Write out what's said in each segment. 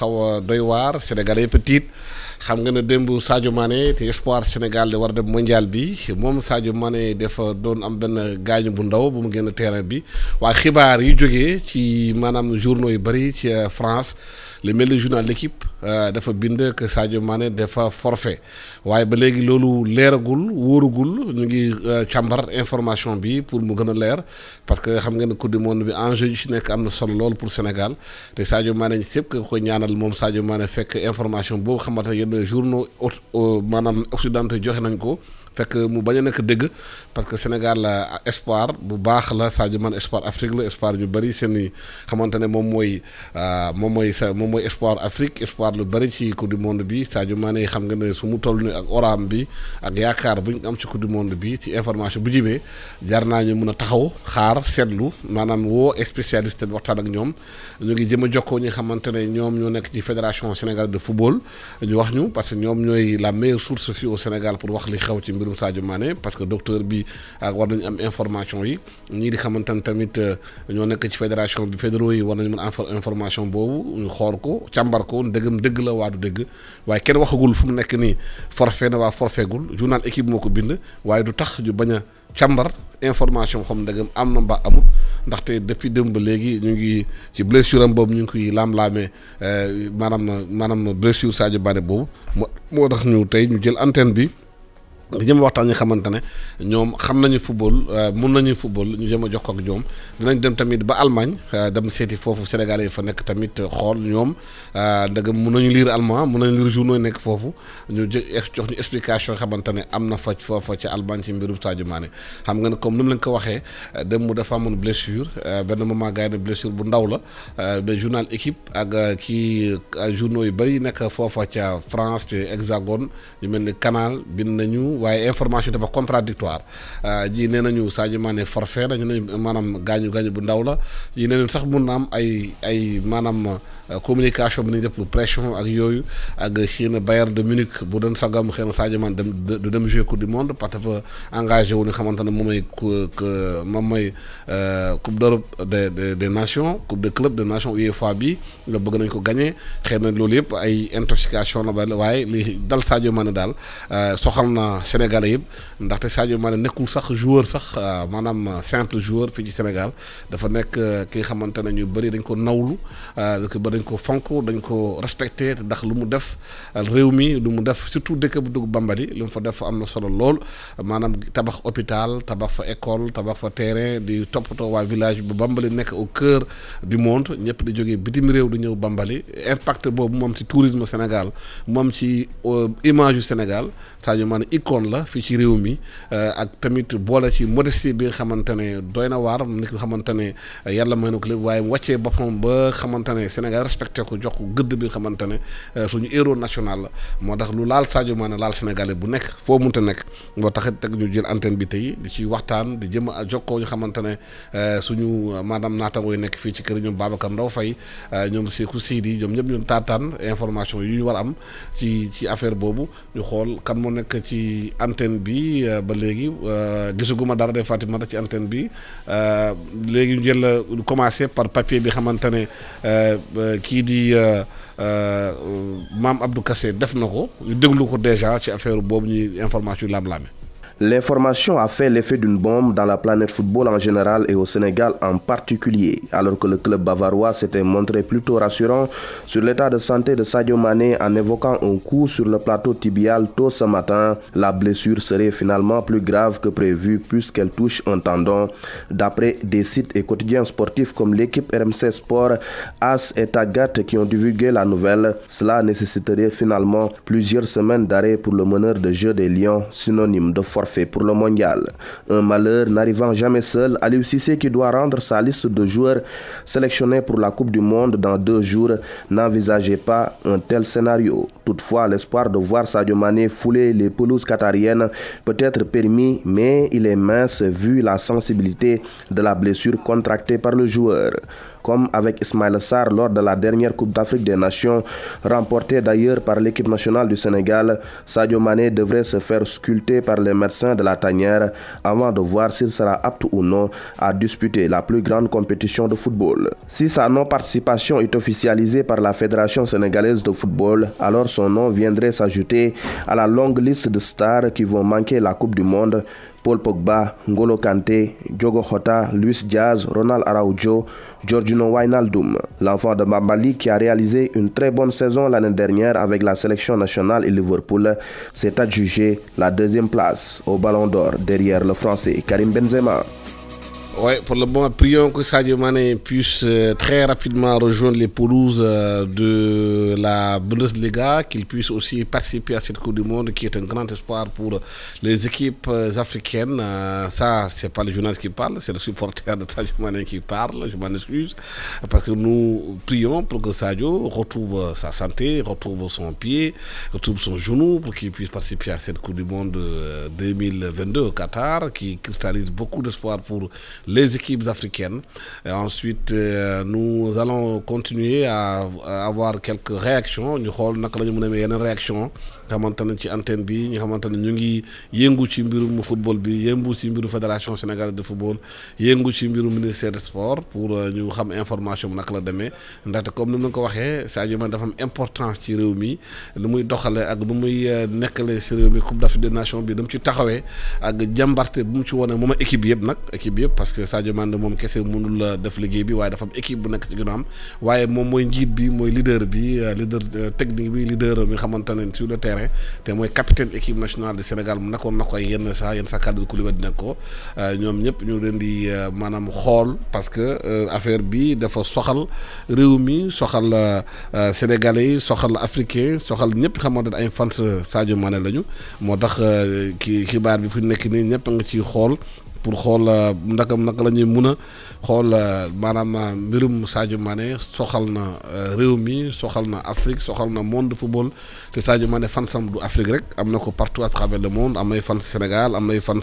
xaw a doy waar Sénégalais yëpp tiit xam nga ne démb Sadio Mané te espoir Sénégal di war a dem mondial bi moom Sadio Mané dafa doon am benn gaañu bu ndaw bu mu génn terrain bi waaye xibaar yi jógee ci maanaam journaux yu bëri ci France li mel ni journal L'Équipe dafa bind que Sadio Mané dafa forfait waaye ba léegi loolu leeragul wóorugul ñu ngi càmbar information bi pour mu gën a leer parce que xam nga ne coupe du monde bi enjeu yu ci nekk am na solo lool pour Sénégal te Sadio Mané sépp ko ñaanal moom Sadio Mané fekk information boobu xamante ne yenn journaux maanaam occidentaux joxe nañ ko fekk mu bañ a nekk dëgg parce que Sénégal espoir bu baax la Sadio Mané espoir Afrique la espoir ñu bëri seen i xamante ne moom mooy espoir Afrique espoir lu bëri ci coupe du monde bi Sadio Mané xam nga ne su mu toll ni ak oraam bi ak yaakaar bu ñu am ci coupe du monde bi ci information bu jibee jar naa ñu mun a taxaw xaar seetlu maanaam woo spécialiste bi waxtaan ak ñoom ñu ngi jëm a jokkoo ñi xamante ne ñoom ñoo nekk ci fédération sénégalaise de football ñu wax ñu parce que ñoom ñooy la meilleure source fii au Sénégal pour wax li xew ci mbirum Sadio Mané parce que docteur bi ak war nañu am information yi ñii di xamante ne tamit ñoo nekk ci fédération bi fédéraux yi war nañu mën information boobu ñu xool ko càmbar ko ndëggam dëgg la waa du dëgg waaye kenn waxagul fu mu nekk nii forfait na waa forfaitgul journal Équipe moo ko bind waaye du tax ñu bañ a càmbar information xam ndëggam am na mbaa amut ndaxte depuis démb ba léegi ñu ngi ci blessure am boobu ñu ngi koy laam-laamee maanaam blessure Sadio Mané boobu moo tax ñu tey ñu jël antenne bi di jëm waxtaan ñi xamante ne ñoom xam nañu football mun nañu football ñu jëm a jox ko ak ñoom dinañ dem tamit ba Allemagne dem seeti foofu Sénégalais yi fa nekk tamit xool ñoom ndegam mun nañu lire allemand mun nañu lire journaux yi nekk foofu ñu jox ñu explication xamante ne am na faj foofa ci Allemagne ci mbirum Sadio Mané xam nga ne comme ni mu leen ko waxee dem mu dafa amoon blessure benn moment gars yi ne blessure bu ndaw la ba journal Équipe ak kii journaux yu bëri nekk foofa ca France ci Hexagone ñu mel ni Canal bind nañu waaye information dafa contradictoire ji nee nañu Sadio Mané forfait dañu ne maanaam gaañu bu ndaw la ji nee nañu sax mun na am ay maanaam communication bi nañ def lu pression ak yooyu ak xëy na Bayern de Munich bu doon sagam xëy na Sadio Mané du dem jouer coupe du monde parce que dafa engagé wu ni xamante ne moom mooy coupe d'Europe des nations coupe de club des nations UEFA bi nga bëgg nañ ko gagné xëy na loolu yëpp ay intoxication la ba waaye li dal Sadio Mané daal soxal na Sénégalais yëpp ndaxte Sadio Mané nekkul sax joueur sax maanaam simple joueur fii ci Sénégal dafa nekk ki nga xamante ne ñu bëri dañ ko nawlu dañ ko fonk dañ ko respecté ndax lu mu def réew mi lu mu def surtout dëkk bu dugg Bambali lu mu fa def am na solo lool maanaam tabax hôpital tabax fa école tabax fa terrain di toppatoo waa village bu Bambali nekk au cœur du monde ñëpp di jógee bitim réew di ñëw Bambali impact boobu moom ci tourisme Sénégal moom ci image yu Sénégal Sadio Mané icône la fii ci réew mi ak tamit boole ci modestie bi nga xamante ne doy na waar nit nga xamante ne yàlla may na ko lépp waaye mu wàccee boppam ba xamante ne Sénégal respecté ko jox ko gëdd bi nga xamante ne suñu héros national la moo tax lu laal Sadio Mané laal Sénégalais bu nekk foo munta nekk moo taxit teg ñu jël antenne bi tey di ci waxtaan di jëm a jokkoo ñu xamante ne suñu maanaam naatangoo yi nekk fii ci kër ñoom Babacar Ndaw Faye ñoom Sékou Seydi ñoom ñëpp ñu taataan information yu ñu war a am ci affaire boobu ñu xool kan moo nekk ci antenne bi ba léegi gisuguma dara de Fatimata ci antenne bi léegi ñu jël commencé par papier bi xamante ne kii di Mame Abdou Kassé def na ko ñu déglu ko déjà ci affaire boobu ñuy information yu laam-laame. L'information a fait l'effet d'une bombe dans la planète football en général et au Sénégal en particulier, alors que le club bavarois s'était montré plutôt rassurant sur l'état de santé de Sadio Mané en évoquant un coup sur le plateau tibial tôt ce matin. La blessure serait finalement plus grave que prévu puisqu'elle touche un tendon. D'après des sites et quotidiens sportifs comme l'équipe RMC Sport, AS et Tagat qui ont divulgué la nouvelle, cela nécessiterait finalement plusieurs semaines d'arrêt pour le meneur de jeu des Lions, synonyme de forfait pour le mondial. Un malheur n'arrivant jamais seul, Aliou Cissé qui doit rendre sa liste de joueurs sélectionnés pour la Coupe du Monde dans 2 jours n'envisageait pas un tel scénario. Toutefois, l'espoir de voir Sadio Mané fouler les pelouses qatariennes peut être permis, mais il est mince vu la sensibilité de la blessure contractée par le joueur. comme avec Ismaïla Sarr lors de la dernière Coupe d'Afrique des Nations, remportée d'ailleurs par l'équipe nationale du Sénégal. Sadio Mané devrait se faire sculpter par les médecins de la tanière avant de voir s'il sera apte ou non à disputer la plus grande compétition de football. Si sa non-participation est officialisée par la Fédération sénégalaise de football, alors son nom viendrait s'ajouter à la longue liste de stars qui vont manquer la Coupe du Monde. Paul Pogba, N'Golo Kanté, Diogo Jota, Luis Diaz, Ronald Araujo, Georginio Wijnaldum. L'enfant de Bambali qui a réalisé une très bonne saison l'année dernière avec la sélection nationale et Liverpool s'est adjugé la deuxième place au Ballon d'Or derrière le Français Karim Benzema. Oui, pour le moment, prions que Sadio Mané puisse très rapidement rejoindre les pelouses de la Bundesliga, qu'il puisse aussi participer à cette Coupe du Monde qui est un grand espoir pour les équipes africaines. Ça, c'est pas le journaliste qui parle, c'est le supporter de Sadio Mané qui parle, je m'en excuse, parce que nous prions pour que Sadio retrouve sa santé, retrouve son pied, retrouve son genou, pour qu'il puisse participer à cette Coupe du Monde 2022 au Qatar, qui cristallise beaucoup d'espoir pour les équipes africaines. Et ensuite, nous allons continuer à avoir quelques réactions. Ñu xool naka la ñu mën a amee yenn réaction xamante ne ci antenne bi ñu xamante ne ñu ngi yëngu ci mbirum football bi yëngu ci mbiru fédération sénégalaise de football yëngu ci mbiru ministère des sports pour ñu xam information bi naka la demee ndaxte comme ni ma ko waxee Sadio Mané dafa am importance ci réew mi lu muy doxale ak lu muy nekkale ci réew mi Coupe d'Afrique des Nations bi dam ci taxawee ak jàmbarte bu mu ci wone moom équipe yëpp nag équipe yëpp parce que Sadio Mané moom kese mënul def liggéey bi waaye dafa am équipe bu nekk ci ginnaawam waaye moom mooy njiit bi mooy leader bi leader technique bi leader mi xamante ne sur le terrain te mooy capitaine équipe nationale du Sénégal mu nekkoon na koy yenn saa Kalidou Koulibaly di nekk ko ñoom ñëpp ñu leen di maanaam xool parce que affaire bi dafa soxal réew mi soxal sénégalais yi soxal africain soxal ñëpp xamante ne ay fans Sadio Mané lañu moo tax ki xibaar bi fu nekk nii ñëpp a nga ciy xool pour xool naka la ñuy mun a xool maanaam mbirum Sadio Mané soxal na réew mi soxal na Afrique soxal na monde football te Sadio Mané fansam du Afrique rek am na ko partout à travers le monde am nay fans Sénégal am nay fans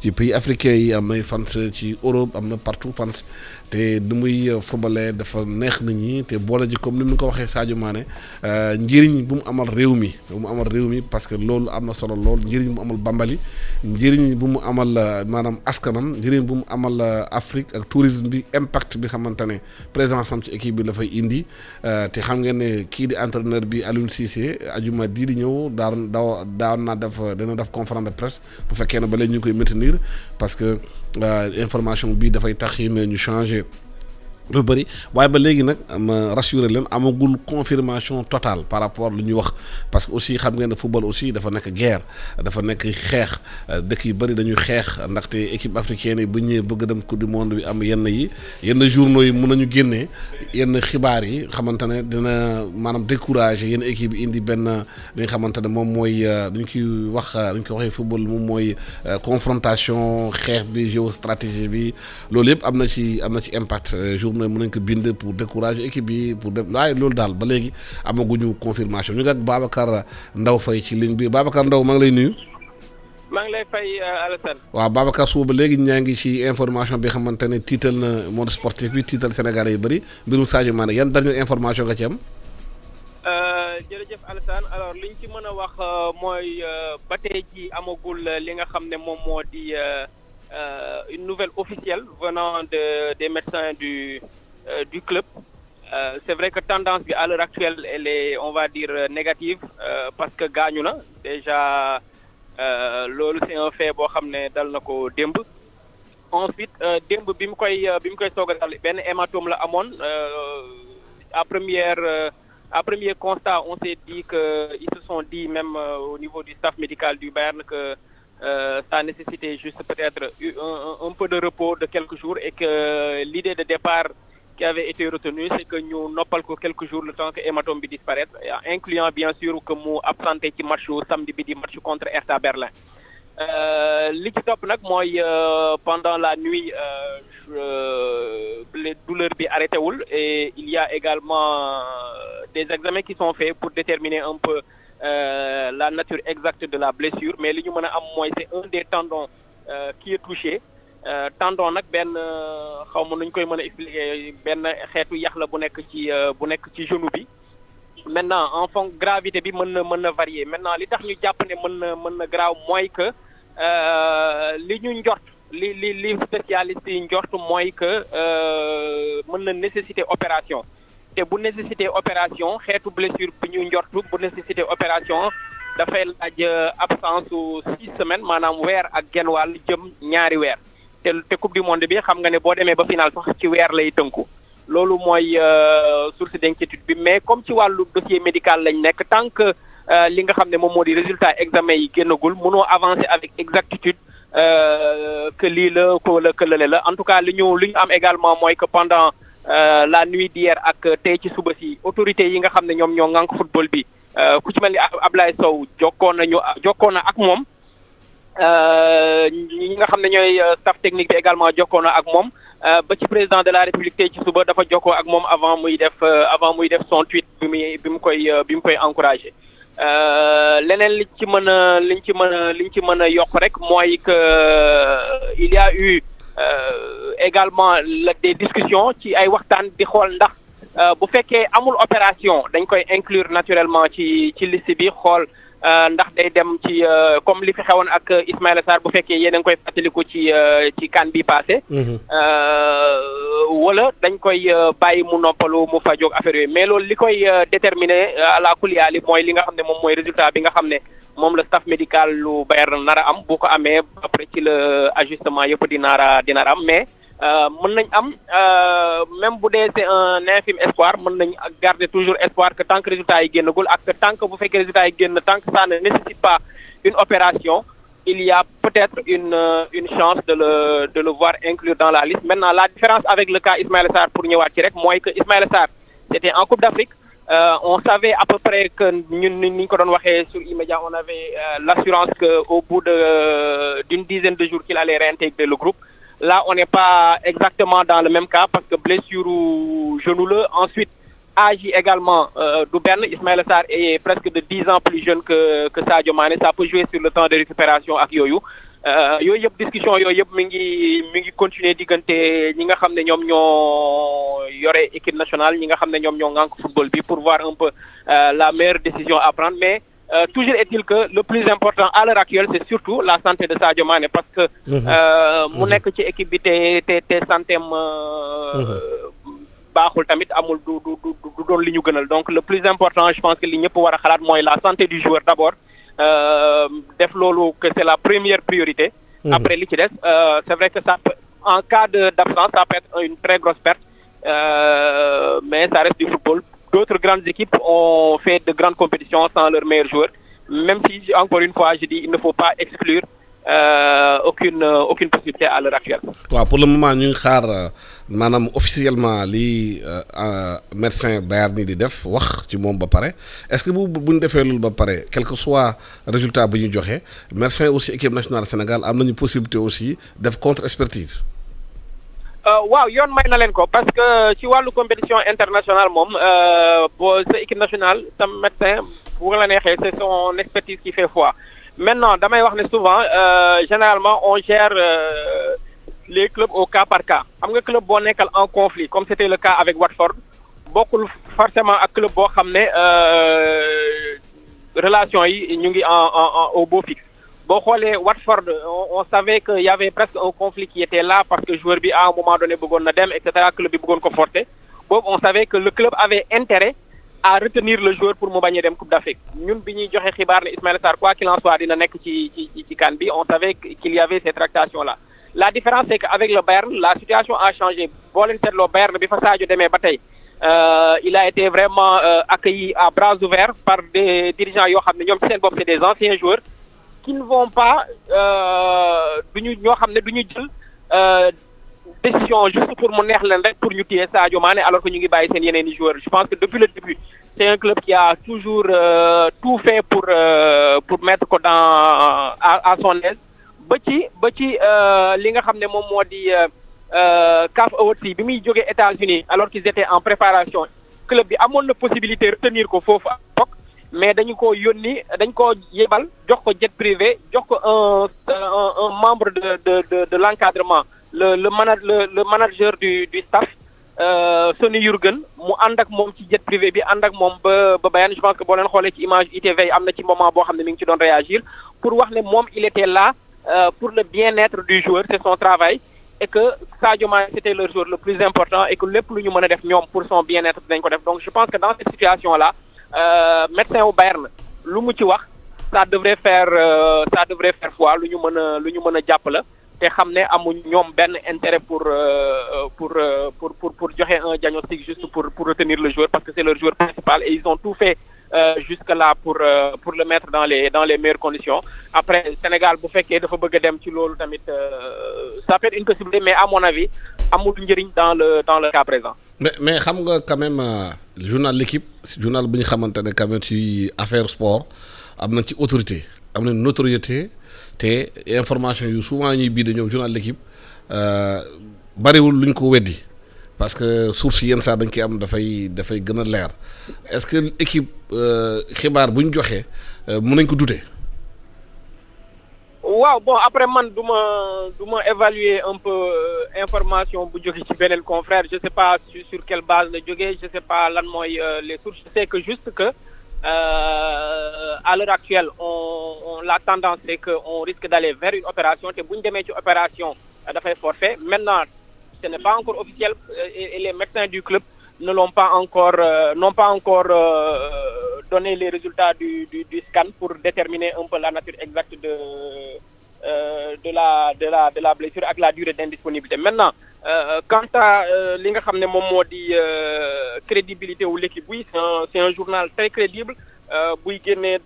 ci pays africains yi am nay fans ci Europe am na partout fans te ni muy footballee dafa neex nit ñi te boole ji comme ni mu ko waxee Sadio Mané njëriñ bu mu amal réew mi parce que loolu am na solo lool njëriñ bu mu amal Bambali njëriñ bu mu amal maanaam askanam njëriñ bu mu amal Afrique ak tourisme bi impact bi xamante ne présence am ci équipe bi la fay indi te xam ngeen ne kii di entraîneur bi Aliou Cissé ajuma di ñëw dina def conférence de presse bu fekkee ne ba léegi ñu koy maintenir parce que information bi dafay tax ñu changer lu bëri waaye ba léegi nag ma rassurer leen amagul confirmation totale par rapport lu ñuy wax parce que aussi xam ngeen ne football aussi dafa nekk guerre dafa nekk xeex dëkk yu bëri dañuy xeex ndaxte équipe africaine yi bu ñëwee bëgg dem coupe du monde bi am yenn journaux yi mun nañu génnee yenn xibaar yi xamante ne dina maanaam décourager yenn équipe yi indi benn li nga xamante ne moom mooy duñ koy waxee football moom mooy confrontation xeex bi géostratégie bi loolu yëpp am na ci impact mën nañ ko bind pour décourager équipe bi pour def waaye loolu daal ba léegi amaguñu confirmation ñu ngi ak Babacar Ndaw Faye ci ligne bi Babacar Ndaw maa ngi lay nuyu. maa ngi lay fay Alassane. waaw Babacar suba ba léegi ñaa ngi ci information bi xamante ne tiital na monde sportif bi tiital Sénégalais yu bëri mbirum Sadio Mané yan dernière information nga ci am. jërëjëf Alassane alors liñ ci mën a wax mooy ba tey ji amagul li nga xam ne moom moo di. Une nouvelle officielle venant des médecins du club. C'est vrai que tendance bi à l'heure actuelle elle est on va dire négative parce que gaañu na déjà loolu c'est un fait boo xam ne dal na ko démb. Ensuite démb bi mu koy soog a dal benn hématome la amoon à premier constat on s'est dit que ils se sont dit même au niveau du staff médical du Bayern que ça nécessitait juste peut-être un peu de repos de quelques jours et que l'idée de départ qui avait été retenue c'est que ñu noppal ko quelques jours le temps que hématome bi disparaître incluant bien sûr que mu absenté ci match samedi bi di match contre Hertha Berlin li ci topp nag mooy pendant la nuit les douleurs bi arrêté wul et il y a également des examens qui sont faits pour déterminer un peu la nature exacte de la blessure mais li ñu mën a am mooy c'est un des tendons qui est touché tendon nag benn xaw ma nuñ koy mën a expliquer benn xeetu yax la bu nekk ci genou bi. Maintenant en fond gravité bi mën na varier maintenant li tax ñu jàpp ne mën na graaw mooy que li ñu njort li spécialiste yi njort mooy que mën na nécessiter opération te bu nécessiter opération xeetu blessure bi ñu njort bu nécessiter opération dafay laaj absence su 6 semaines maanaam weer ak genn wàll jëm ñaari weer te coupe du monde bi xam nga ne boo demee ba final sax ci weer lay tënku. loolu mooy source d'inquiétude bi mais comme ci wàllu dossier médical lañ nekk tant que li nga xam ne moom moo di résultat examen yi génnagul mënoo avancer avec exactitude que lii la que lële la en tout cas li ñu am également mooy que pendant la nuit d'hier ak tey ci suba si autorités yi nga xam ne ñoom ñoo ŋànk football bi ku ci mel ni Ablaye Sow jokkoo na ak moom ñi nga xam ne ñooy staff technique bi également jokkoo na ak moom. ba ci président de la république tey ci suba dafa jokkoo ak moom avant muy def son tweet bi mu koy encouragé leneen liñ ci mën a yokk rek mooy que il y a eu également des discussions ci ay waxtaan di xool ndax bu fekkee amul opération dañ koy inclure naturellement ci liste bi xool ndax day dem ci comme li fi xewoon ak Ismaïla Sarr bu fekkee yéen a ngi koy fàttaliku ci CAN bi passé wala dañ koy bàyyi mu noppalu mu fajoog affaire yooyu mais loolu li koy déterminer ala kulli haal mooy li nga xam ne moom mooy résultat bi nga xam ne moom la staff médical lu Bayern nar a am bu ko amee après ci le ajustement yëpp di nar a am mais mën nañ am même bu dee c'est un infime espoir mën nañ garder toujours espoir que tant que résultat yi génnagul ak tant que bu fekkee résultat yi génn tant que ça ne nécessite pas une opération il y a peut-être une chance de le voir inclus dans la liste. Maintenant la différence avec le cas Ismaïla Sarr pour ñëwaat ci rek mooy que Ismaïla Sarr c'était en Coupe d'Afrique on savait à peu près que ñun ni ñu ko doon waxee sur immédiat on avait l'assurance que au bout d'une dizaine de jours qu'il allait réintégrer le groupe. Là, on n'est pas exactement dans le même cas parce que blessure au genou là. Ensuite, âge également du benn Ismaïla Sarr est presque de 10 ans plus jeune que Sadio Mané. Ça peut jouer sur le temps de récupération ak yooyu yëpp discussion yooyu yëpp mi ngi continuer diggante ñi nga xam ne ñoom ñoo yore équipe nationale ñi nga xam ne ñoom ñoo ŋànk football bi pour voir un peu la meilleure décision à prendre mais toujours est-il que le plus important à l'heure actuelle c'est surtout la santé de Sadio Mané parce que mu nekk ci équipe bi te santeem baaxul tamit amul du doon li ñu gënal donc le plus important je pense que li ñëpp war a xalaat mooy la santé du joueur d'abord def loolu que c'est la première priorité après li ci des c'est vrai que ça peut en cas d'absence ça peut être une très grosse perte mais ça reste du football. D'autres grandes équipes ont fait de grandes compétitions sans leurs meilleurs joueurs. Même si, encore une fois, je dis, il ne faut pas exclure aucune possibilité à l'heure actuelle. waaw pour le moment ñu ngi xaar maanaam officiellement lii médecin Bayern ni di def wax ci moom ba pare est-ce que bu ñu defee loolu ba pare quel que soit résultat bi ñu joxe médecin aussi équipe nationale Sénégal am nañu possibilité aussi def contre-expertise. waaw yoon may na leen ko parce que ci wàllu compétition internationale moom boo sa équipe nationale sa médecin bu la neexee c'est son expertise qui fait foi maintenant damay wax ne souvent généralement on gère les clubs au cas par cas xam nga club boo nekkal en conflit comme c'était le cas avec Watford bokkul forcément ak club boo xam ne relation yi ñu ngi en au beau fixe boo xoolee Watford on savait que y avait presque un conflit qui était là parce que joueur bi à un moment donné bëggoon na dem et cetera club bi bëggoon ko forcer boobu on savait que le club avait intérêt à retenir le joueur pour mu bañ a dem Coupe d'Afrique ñun bi ñuy joxe xibaar ne Ismaïla Sarr quoi qu'il en soit dina nekk ci CAN bi on savait qu'il y avait ces tractations là la différence c'est que avec le Bayern la situation a changé boo leen seetloo Bayern bi fa Sadio demee ba tey il a été vraiment accueilli à bras ouverts par des dirigeants yoo xam ne ñoom ci seen bopp c'est des anciens joueurs qui ne vont pas ñoo xam ne duñu jël décision juste pour mu neex leen rek pour ñu téye Sadio Mané alors que ñu ngi bàyyi seen yeneen i joueurs je pense que depuis le début c'est un club qui a toujours tout fait pour mettre ko à son aise ba ci li nga xam ne moom moo di CAF Awards bi muy jógee États-Unis alors qu'ils étaient en préparation club bi amoon na possibilité retenir ko foofu ak mais dañu ko yónni dañ ko yebal jox ko jet privé jox ko un membre de l'encadrement le manager du staff Sonny Jürgen mu ànd ak moom ci jet privé bi ànd ak moom ba Bayern. Je pense que boo leen xoolee ci image ITV am na ci moment boo xam ne mi ngi ci doon réagir pour wax ne moom il était là pour le bien-être du joueur, c'est son travail, et que Sadio Mané c'était le joueur le plus important et que lépp lu ñu mën a def ñoom pour son bien-être dinañ ko def. Donc je pense que dans cette situation là médecin au Bayern lu mu ci wax ça devrait faire foi, lu ñu mën a jàpp la. te xam ne amuñ ñoom benn intérêt pour joxe un diagnostic juste pour retenir le joueur parce que c'est leur joueur principal et ils ont tout fait jusque-là pour le mettre dans les meilleures conditions. Après Sénégal bu fekkee dafa bëgg a dem ci loolu tamit ça peut être une possibilité, mais à mon avis amul njëriñ dans le cas présent. mais xam nga quand même journal L'équipe journal bu ñu xamante ne quand même ci affaire sport am na ci autorité am na notoriété. te information yu souvent ñuy bii ñoom journal L'équipe bariwul luñ ko weddi parce que source yenn saa dañ koy am dafay gën a leer est-ce que équipe xibaar bu ñu joxee mën nañ ko douter. waaw bon après man du ma évaluer un peu information bu jóge ci beneen confrère, je sais pas sur quelle base la jógee, je sais pas lan mooy les sources. Je sais que juste que à l'heure actuelle la tendance c'est que on risque d'aller vers une opération te bu ñu demee ci opération dafay forfait. Maintenant ce n'est pas encore officiel et les médecins du club n'ont pas encore donné les résultats du scan pour déterminer un peu la nature exacte de la blessure ak la durée d'indisponibilité. Maintenant quant à li nga xam ne moom moo di crédibilité wu l'équipe, oui c'est un journal très crédible buy génnee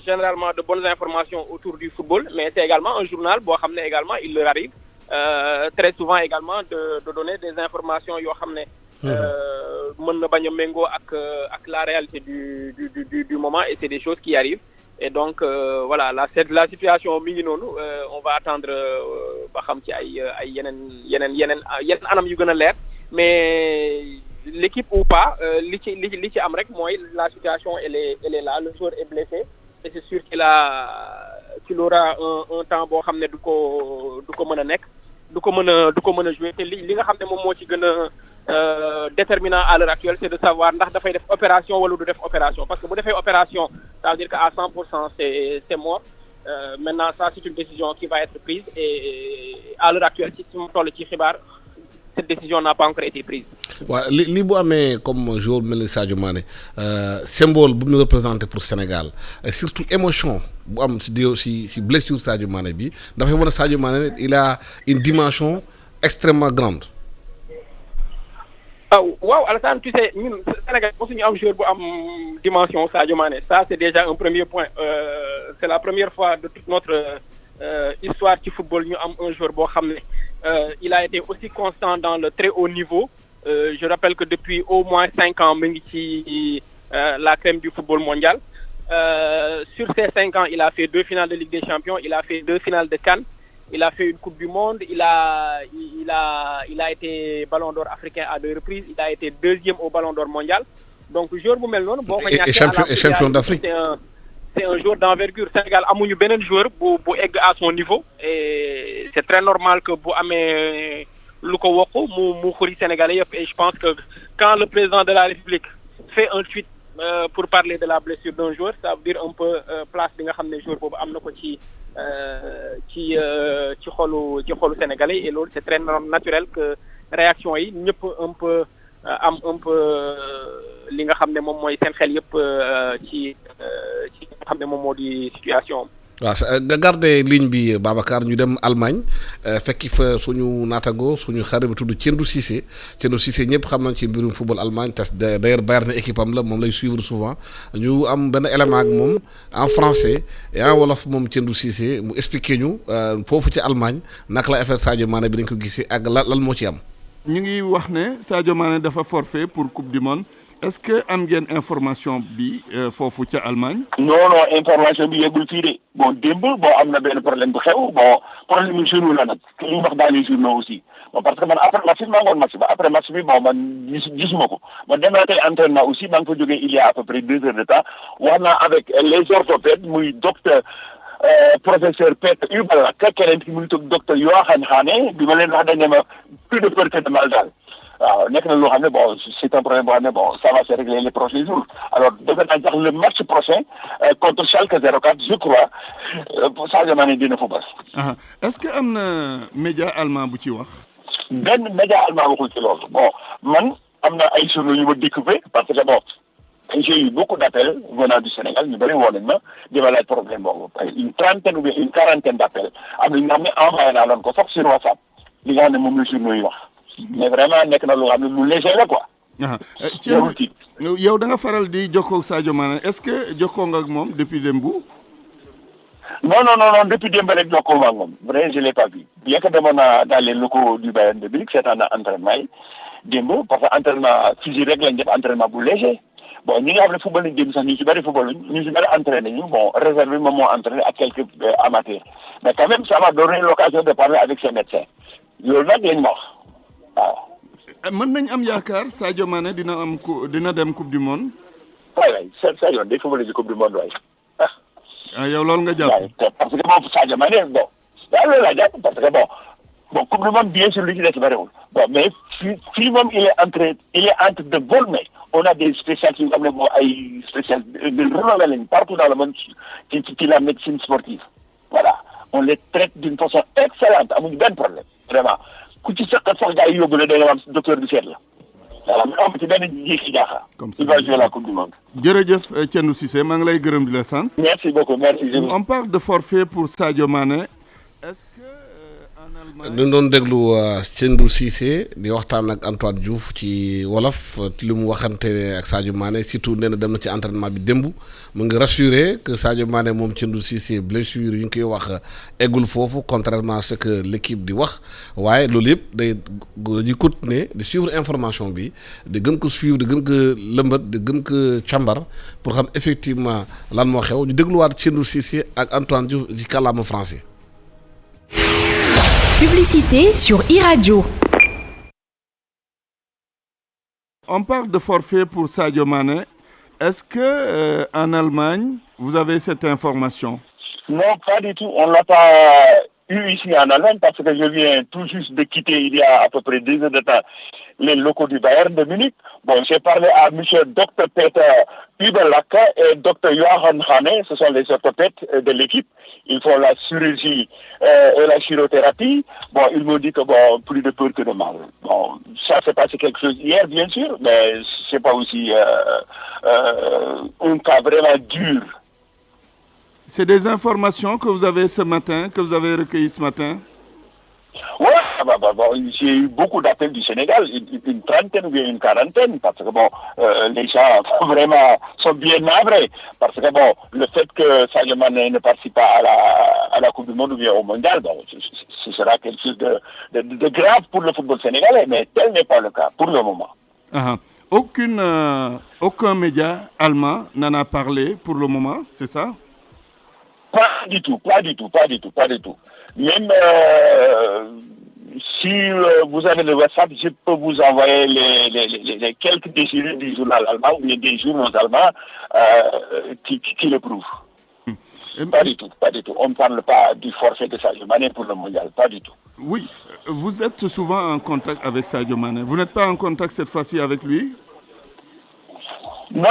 généralement de bonnes informations autour du football, mais c'est également un journal boo xam ne également il leur arrive très souvent également de donner des informations yoo xam ne mën na bañ a méngoo ak la réalité du moment, et c'est des choses qui arrivent. Et donc voilà, la situation mi ngi noonu, on va attendre ba xam ci ay yeneen anam yu gën a leer, mais l'équipe ou pas li ci am rek mooy la situation elle est là, le joueur est blessé et c'est sûr qu'il aura un temps boo xam ne du ko mën a nekk, du ko mën a jouer. Te li nga xam ne moom moo ci gën a déterminant à l'heure actuelle, c'est de savoir ndax dafay def opération wala du def opération, parce que bu defee opération ça veut dire que à 100% c'est mort. Maintenant ça c'est une décision qui va être prise et à l'heure actuelle ci mu toll ci xibaar cette décision n'a pas encore été prise. waaw li bu amee comme joueur mel ni Sadio Mané symbole bu ñu représenté pour Sénégal et surtout émotion bu am si blessure Sadio Mané bi dafay wane Sadio Mané il a une dimension extrêmement grande. waaw Alassane, tu sais ñun Sénégal mosuñu am joueur bu am dimension Sadio Mané, ça c'est déjà un premier point. C'est la première fois de toute notre histoire ci football ñu am un joueur boo xam ne il a été aussi constant dans le très haut niveau. Je rappelle que depuis au moins 5 ans mu ngi ci la crème du football mondial. Sur ces 5 ans il a fait 2 finales de Ligue des Champions, il a fait 2 finales de CAN, il a fait une Coupe du Monde, il a été Ballon d'Or africain à 2 reprises, il a été 2e au Ballon d'Or mondial. Donc joueur bu mel noonu boo ko ñàkkee et champion d'Afrique. C'est un joueur d'envergure. Sénégal amuñu beneen joueur bu egg à son niveau, et c'est très normal que bu amee lu ko wokk mu xuri Sénégalais yëpp. Et je pense que quand le président de la République fait un tweet pour parler de la blessure d'un joueur, ça veut dire un peu place bi nga xam ne joueur boobu am na ko ci xolu Sénégalais, et loolu c'est très naturel que réaction yi ñëpp un peu am un peu li nga xam ne moom mooy seen xel yëpp ci nga xam ne moom moo di situation. waaw nga garder ligne bi Babacar, ñu dem Allemagne fekki fa suñu naatago suñu xarit bu tudd Tiendou Cissé ñëpp xam nañ ci mbirum football Allemagne te d'ailleurs Bayern na équipe am la, moom lay suivre souvent. ñu am benn élément ak moom en français et en wolof moom Tiendou Cissé mu expliquer ñu foofu ci Allemagne naka la affaire Sadio Mané bi dañ ko gisee ak lan moo ci am. ñu ngi wax ne Sadio Mané dafa forfait pour Coupe du Monde. Est-ce que am ngeen information bi foofu ca Allemagne? non information bi yeggul fii de. Bon démb am na benn problème bu xew, problème mu journaux la nag li ñu wax dans les journaux aussi bon parce que man après match bi maa ngoon match ba après match bi bon man gisuma ko man dem naa tey entraînement aussi maa ngi fa jógee il y a à peu près 2 heures de temps wax naa avec les orthopèdes muy docteur professeur Peter Ubala keneen ki muy docteur Joachim Hane bi ma leen wax dañ ne ma plus de peur que de mal daal waaw nekk na loo xam ne bon c'est un problème boo xam ne bon ça va se régler les prochains jours alors defe naa sax le match prochain contre Schalke 04 je crois Sadio Mané dina fa bas. Est-ce que am na média allemand bu ci wax. benn média allemand waxul ci loolu bon man am na ay journaux yu ma découvert parce que bon j'ai eu beaucoup d'appels venant du Sénégal ñu bëri woo nañ ma di ma laaj problème boobu une trentaine ou bien une quarantaine d'appels am na ñu xam ne envoyé naa leen ko sax sur WhatsApp li nga xam ne moom la journaux yi wax. mais vraiment nekk na lu xam ne lu léger la quoi. yow da nga faral di jokkoo ak Sadio Mané est-ce que jokkoo nga ak moom depuis démb. non depuis démb rek jokkoo ma ak moom vrai je l'ai pas vu bien que demoon naa dans les locaux du Bayern de Munich seetaan na entraînement yi démb parce que entraînement physique rek lañ def entraînement bu léger bon ñi nga xam ne football lañ démb sax ñu ci bëri football ñu ci bëri entraîné ñu bon réservé moom moo entraîné ak quelques amateurs mais quand même ça m'a donné l'occasion de parler avec ses médecins loolu nag lañ ma wax waaw. mën nañ am yaakaar Sadio Mané dina dem coupe du monde. waay sa yoon day football ci coupe du monde waay yow loolu nga jàpp. parce que moom Sadio Mané bon daal loolu laa jàpp parce que bon coupe du monde bien sûr li ci des bëriwul bon mais fii moom il est entre de bonnes mains on a des spécialistes yu xam ne moo ay spécialistes de renommée lañ partout dans le monde ci la médecine sportive voilà on les traite d'une façon excellente amuñu benn problème vraiment ku ci sëqat sax gars yi yóbbu la da nga am docteur bi seet la voilà mais am ci benn jiixi jaaxa. comme ça il va jouer la coupe du monde. jërëjëf Tiendou Cissé maa ngi lay gërëm di la sant. merci beaucoup merci. on parle de forfait pour Sadio Mané est-ce que en Allemagne. ñu doon déglu Tiendou Cissé di waxtaan ak Antoine Diouf ci wolof li mu waxante ak Sadio Mané surtout nee na dem na ci entraînement bi démb mu ngi rassuré que Sadio Mané moom Tiendou Cissé blessure yu ñu koy wax eggul foofu contrairement à ce que l'équipe di wax waaye loolu yëpp dañuy continuer di suivre information bi di gën ko suivre di gën ko lëmbat di gën ko càmbar pour xam effectivement lan moo xew ñu dégluwaat Tiendou Cissé ak Antoine Diouf ci kàllaama français. Publicité sur iRadio. On parle de forfait pour Sadio Mané. Est-ce que en Allemagne, vous avez cette information? Non, pas du tout. On l'a pas eu ici en Allemagne parce que je viens tout juste de quitter il y a à peu près 2 heures de temps les locaux du Bayern de Munich. Bon, j'ai parlé à monsieur Dr Peter Ubelacke et Dr Joachim Hane, ce sont les orthopèdes de l'équipe. Ils font la chirurgie et la chirothérapie. Bon, ils m'ont dit que bon, plus de peur que de mal. Bon, ça s'est passé quelque chose hier, bien sûr, mais c'est pas aussi un cas vraiment dur. C'est des informations que vous avez ce matin, que vous avez recueillies ce matin? Ouais, j'ai eu beaucoup d'appels du Sénégal, une trentaine ou bien une quarantaine, parce que bon, les gens vraiment sont bien navrés, parce que bon, le fait que Sadio Mané ne participe pas à la Coupe du Monde ou bien au Mondial, bon, ce sera quelque chose de grave pour le football sénégalais, mais tel n'est pas le cas pour le moment. Aucun média allemand n'en a parlé pour le moment, c'est ça? Pas du tout. Même si vous avez le WhatsApp, je peux vous envoyer les quelques déchirures du journal allemand ou des journaux allemands qui le prouvent. Pas du tout. On ne parle pas du forfait de Sadio Mané pour le mondial, pas du tout. Oui, vous êtes souvent en contact avec Sadio Mané. Vous n'êtes pas en contact cette fois-ci avec lui? Non,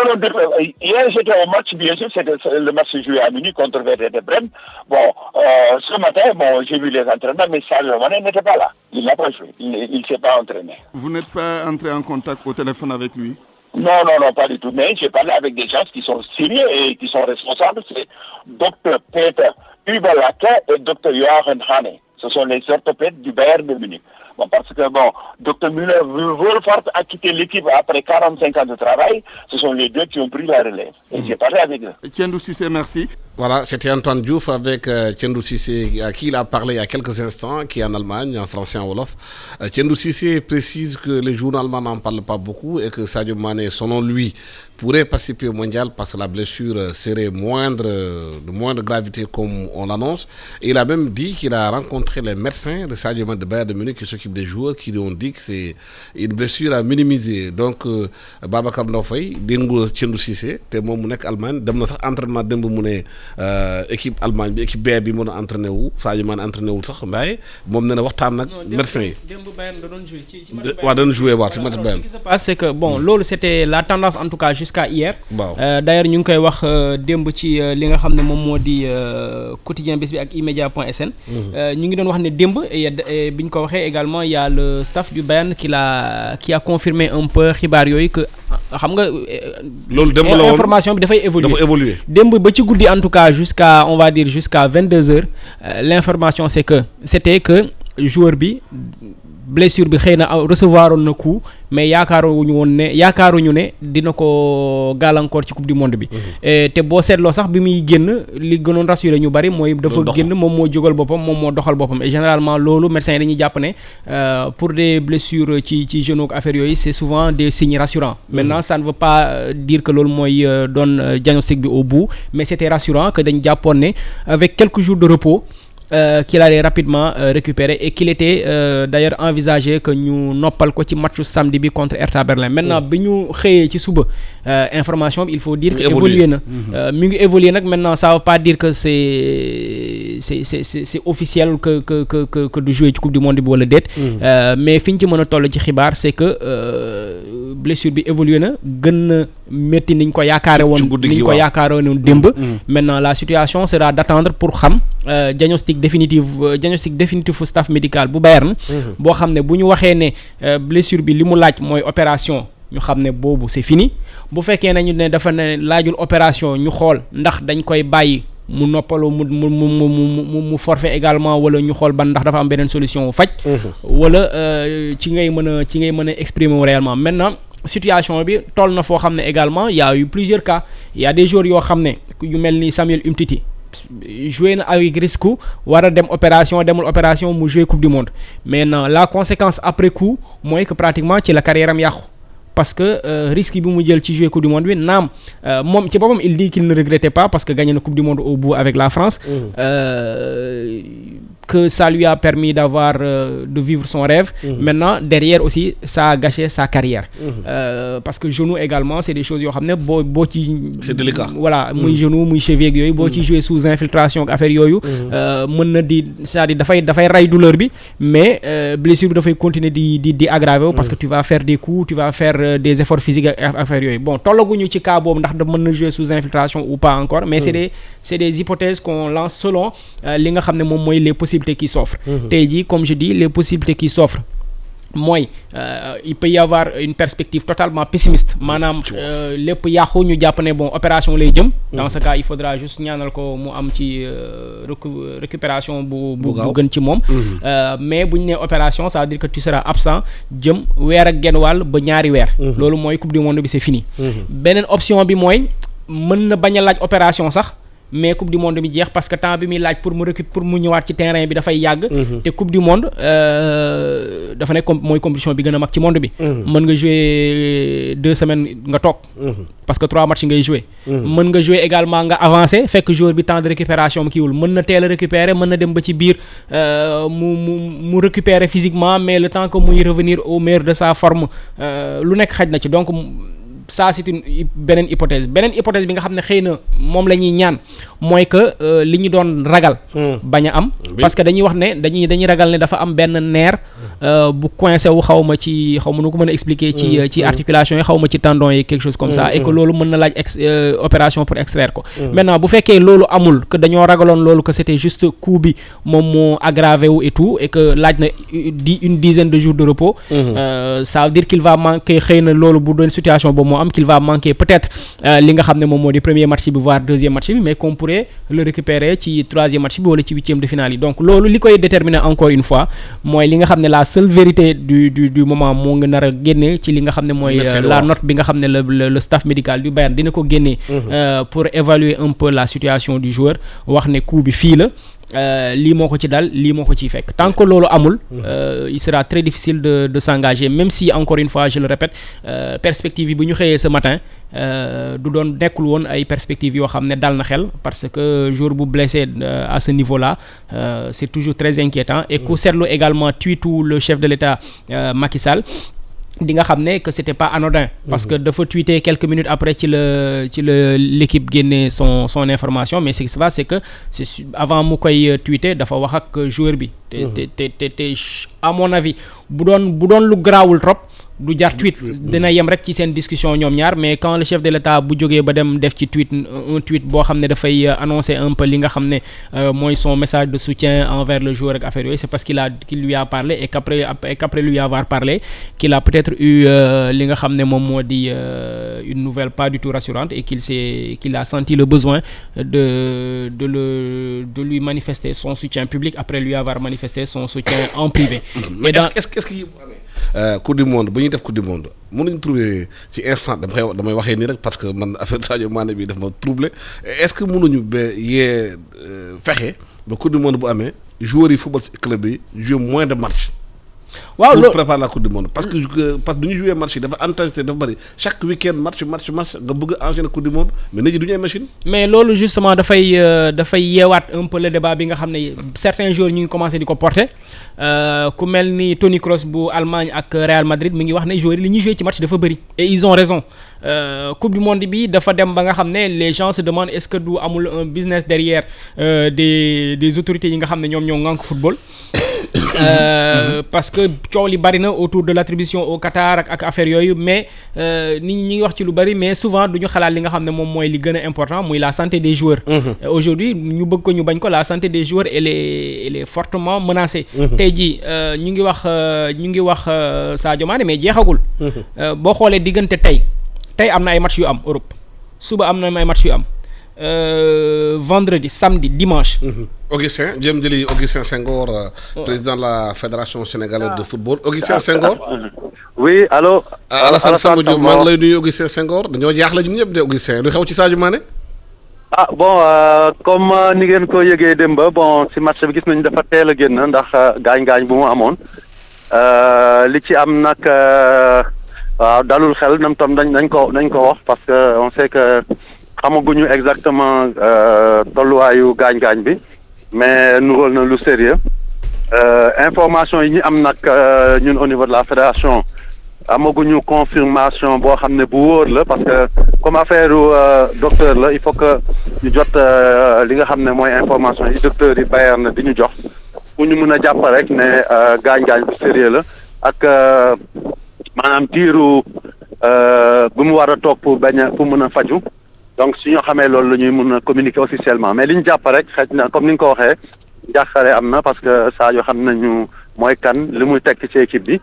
hier j'étais au match, bien sûr, c'était le match joué à Munich contre Werder de Brême. Bon, ce matin, bon, j'ai vu les entraînements, mais Sadio Mané n'était pas là. Il n'a pas joué, il ne s'est pas entraîné. Vous n'êtes pas entré en contact au téléphone avec lui? Non, pas du tout. Mais j'ai parlé avec des gens qui sont sérieux et qui sont responsables. C'est Dr Peter Ubelacke et Dr Joachim Hane. Ce sont les orthopèdes du Bayern de Munich. Bon, parce que bon, Dr Müller-Wohlfahrt a quitté l'équipe après 45 ans de travail. Ce sont les deux qui ont pris la relève. Et j'ai parlé avec eux. Tiendou Cissé, merci. Voilà, c'était Antoine Diouf avec Tiendou Cissé, à qui il a parlé il y a quelques instants, qui est en Allemagne, en français, en wolof. Tiendou Cissé précise que les journaux allemands n'en parlent pas beaucoup et que Sadio Mané, selon lui, pourrait participer au mondial parce que la blessure serait de moindre gravité comme on l'annonce. Et il a même dit qu'il a rencontré les médecins de Sadio Mané de Bayern de Munich qui s'occupent s'occupe des joueurs qui ont dit que c'est une blessure à minimiser donc Babacar Ndaw Faye déngu Tiendou Cissé te moom mu nekk Allemagne dem na sax entraînement démb mu ne équipe Allemagne bi équipe B bi mën a entraîné wu Sadio Mané entraîné wul sax Mbaye moom nee na waxtaan nag médecin yi. démb Bayern da doon joué ci waaw da doon joué waaw ci match Bayern. Ce qui se passe c'est que bon loolu c'était la tendance en tout cas jusqu'à hier. waaw d'ailleurs ñu ngi koy wax démb ci li nga xam ne moom moo di quotidien bés bi ak imedia.sn. ñu ngi doon wax ne démb bi ñu ko waxee également il y a le staff du Bayern qui a confirmé un peu xibaar yooyu que xam nga. loolu démb la woon information bi dafay évoluer. démb ba ci guddi en tout cas jusqu'à 22h l'information c'était que joueur bi blessure bi xëy na recevoir woon na coup mais yaakaaruñu ne dina ko gàllankoor ci coupe du monde bi. te boo seetloo sax bi muy génn li gënoon rassuré ñu bari mooy dafa génn moom moo jógal boppam moom moo doxal boppam et généralement loolu médecins yi dañuy jàpp ne pour des blessures ci genou ak affaire yooyu c'est souvent des signes rassurants. Maintenant ça ne veut pas dire que loolu mooy doon diagnostic bi au bout mais c'était rassurant que dañ jàppoon ne avec quelques jours de repos. Qu'il allait rapidement récupérer et qu'il était d'ailleurs envisagé que ñu noppal ko ci matchu samedi bi contre Hertha Berlin. Maintenant bi ñu xëyee ci suba information bi il faut dire que évolué na mi ngi évolué nag maintenant ça veut pas dire que c'est officiel que du jouer ci coupe du monde bi wala déet mais fi ñu ci mën a toll ci xibaar c'est que blessure bi évolué na gën na métti niñ ko yaakaare woon démb. Maintenant la situation sera d'attendre pour xam diagnostic définitif staff médical bu Bayern boo xam ne bu ñu waxee ne blessure bi li mu laaj mooy opération ñu xam ne boobu c'est fini bu fekkee nañu ne dafa ne laajul opération ñu xool ndax dañ koy bàyyi mu noppaloo mu forfait également wala ñu xool ban ndax dafa am beneen solution faj wala ci ngay mën a exprimer wu réellement. Maintenant situation bi toll na foo xam ne également il y a eu plusieurs cas il y a des joueurs yoo xam ne yu mel ni Samuel Umtiti joué na avec risque war a demul opération mu joué coupe du monde mais non la conséquence après coup mooy que pratiquement ci la carrière am yàqu parce que risque bi mu jël ci jouer coupe du monde bi naam moom ci boppam il dit qu'il ne regrettait pas parce que gagné na coupe du monde au bout avec la France que ça lui a permis d'avoir de vivre son rêve. Maintenant derrière aussi ça a gâché sa carrière parce que genou également c'est des choses yoo xam ne boo ci c'est délicat voilà muy genou muy cheville yooyu boo ci jouer sous infiltration ak affaire yooyu mën na di c'est-à-dire dafay ray douleur bi mais blessure bi dafay continuer di aggraver parce que tu vas faire des coups tu vas faire des efforts physiques ak affaire yooyu bon tollaguñu ci cas boobu ndax da mën na jouer sous infiltration ou pas encore mais c'est des hypothèses qu'on lance selon li nga xam ne moom mooy les possibilités qui s'offrent. Tey jii comme je dis les possibilités qui s'offrent mooy il peut y avoir une perspective totalement pessimiste maanaam lépp yàqu ñu jàpp ne bon opération lay jëm dans ce cas il faudra juste ñaanal ko mu am ci récupération bu gën ci moom mais bu ñu nee opération ça veut dire que tu seras absent jëm weer ak genn wàll ba ñaari weer loolu mooy coupe du monde bi c'est fini beneen option bi mooy mën na bañ a laaj opération sax mais coupe du monde bi jeex parce que temps bi muy laaj pour mu ñëwaat ci terrain bi dafay yàgg te coupe du monde dafa nekk mooy compétition bi gën a mag ci monde bi mën nga jouer 2 semaines nga toog parce que 3 matchs ngay jouer mën nga jouer également nga avancer fekk joueur bi temps de récupération mu kiiwul mën na teel a récupérer mën na dem ba ci biir mu récupérer physiquement mais le temps que muy revenir au meilleur de sa forme lu nekk xaj na ci donc ça c'est une beneen hypothèse bi nga xam ne xëy na moom la ñuy ñaan mooy que li ñu doon ragal bañ a am parce que dañuy wax ne dañuy ragal ne dafa am benn nerf bu coincé wu xaw ma nu ko mën a expliquer ci articulation yi xaw ma ci tendon yi quelque chose comme ça et que loolu mën na laaj opération pour extraire ko maintenant bu fekkee loolu amul que dañoo ragaloon loolu que c'était juste coup bi moom moo aggravé wu et tout et que laaj na une dizaine de jours de repos ça veut dire qu'il va manquer xëy na loolu bu doon situation boobu qu'il va manquer peut-être li nga xam ne moom moo di premier match bi voire deuxième match bi mais qu'on pourrait le récupérer ci troisième match bi wala ci huitième de finale yi donc loolu li koy déterminer encore une fois mooy li nga xam ne la seule vérité du moment moo nga nar a génne ci li nga xam ne mooy la note bi nga xam ne le staff médical du Bayern dina ko génnee pour évaluer un peu la situation du joueur wax ne coup bi fii la lii moo ko ci dal lii moo ko ciy fekk tant que loolu amul il sera très difficile de s'engager même si encore une fois je le répète perspective yi bu ñu xëyee ce matin du doon nekkul woon ay perspectives yoo xam ne dal na xel parce que jour bu blessé à ce niveau là c'est toujours très inquiétant et ku seetlu également tweetu le chef de l'État Macky Sall di nga xam ne que c'était pas anodin parce que dafa tweeter quelques minutes après ci la l'équipe génne son information mais ce qui se passe c'est que avant mu koy tweeter dafa wax ak joueur bi te à mon avis bu doon lu garaawul trop du jar tweet dina yem rek ci seen discussion ñoom ñaar mais quand le chef de l'État bu jógee ba dem def ci un tweet boo xam ne dafay annoncer un peu li nga xam ne mooy son message de soutien envers le joueur ak affaire yooyu c'est parce qu'il lui a parlé et qu'après lui avoir parlé qu'il a peut-être eu li nga xam ne moom moo di une nouvelle pas du tout rassurante et qu'il a senti le besoin de lui manifester son soutien public après lui avoir manifesté son soutien en privé. Mais est-ce que coupe du monde bu ñuy def coupe du monde mënuñ trouver ci instant damay waxee nii rek parce que man affaire Sadio Mané bi daf ma troublé est-ce que mënuñu ba fexe ba coupe du monde bu amee joueurs yi football ci club yi jouer moins de matchs. waaw pour préparer la coupe du monde parce que du ñu jouer match yi dafa intensité dafa bëri chaque week-end match nga bëgg enchaîner coupe du monde mais nit ñi du ñu ay machine. mais loolu justement dafay yeewaat un peu le débat bi nga xam ne certains joueurs ñu ngi commencé di ko porter ku mel ni Toni Kroos bu Allemagne ak Real Madrid mi ngi wax ne joueurs yi li ñuy jouer ci match dafa bëri et ils ont raison coupe du monde bi dafa dem ba nga xam ne les gens se demandent est-ce que du amul un business derrière des autorités yi nga xam ne ñoom ñoo ŋànk football. Parce que coow li bari na autour de l'attribution au Qatar ak affaire yooyu mais nit ñi ngi wax ci lu bari mais souvent duñu xalaat li nga xam ne moom mooy li gën a important muy la santé des joueurs. Aujourd'hui ñu bëgg ko ñu bañ ko la santé des joueurs elle est fortement menacée. Tey jii ñu ngi wax Sadio Mané mais jeexagul. Boo xoolee diggante tey am na ay match yu am Europe suba am na ay match yu am. Vendredi samedi dimanche. Augustin jëm jëli Augustin Senghor président de la fédération sénégalaise de football Augustin Senghor. oui allo. Alassane Samba Diop maa ngi lay nuyu Augustin Senghor dañoo jaaxle ñun ñëpp de Augustin lu xew ci Sadio Mané. Bon comme ni ngeen ko yëgee démb bon si match bi gis nañu dafa teel a génn ndax gaañ-gaañ bu mu amoon li ci am nag waaw dalul xel nam tam nañ ko wax parce que on sait que. xamaguñu exactement tolluwaayu gaañ-gaañ bi mais nuróol na lu sérieux information yi ñu am nag ñun au niveau de la fédération amaguñu confirmation boo xam ne bu wóor la parce que comme affaire docteur la il faut que ñu jot li nga xam ne mooy information yi docteur yi Bayern di ñu jox pour ñu mën a jàpp rek ne gaañ-gaañ bu sérieux la ak maanaam diiru bu mu war a toog pour mën a faju donc su ñu xamee loolu la ñuy mën a communiquer officiellement mais li ñu jàpp rek xëy na comme ni nga ko waxee njàqare am na parce que Sadio xam nañu mooy kan li muy tekk ci équipe bi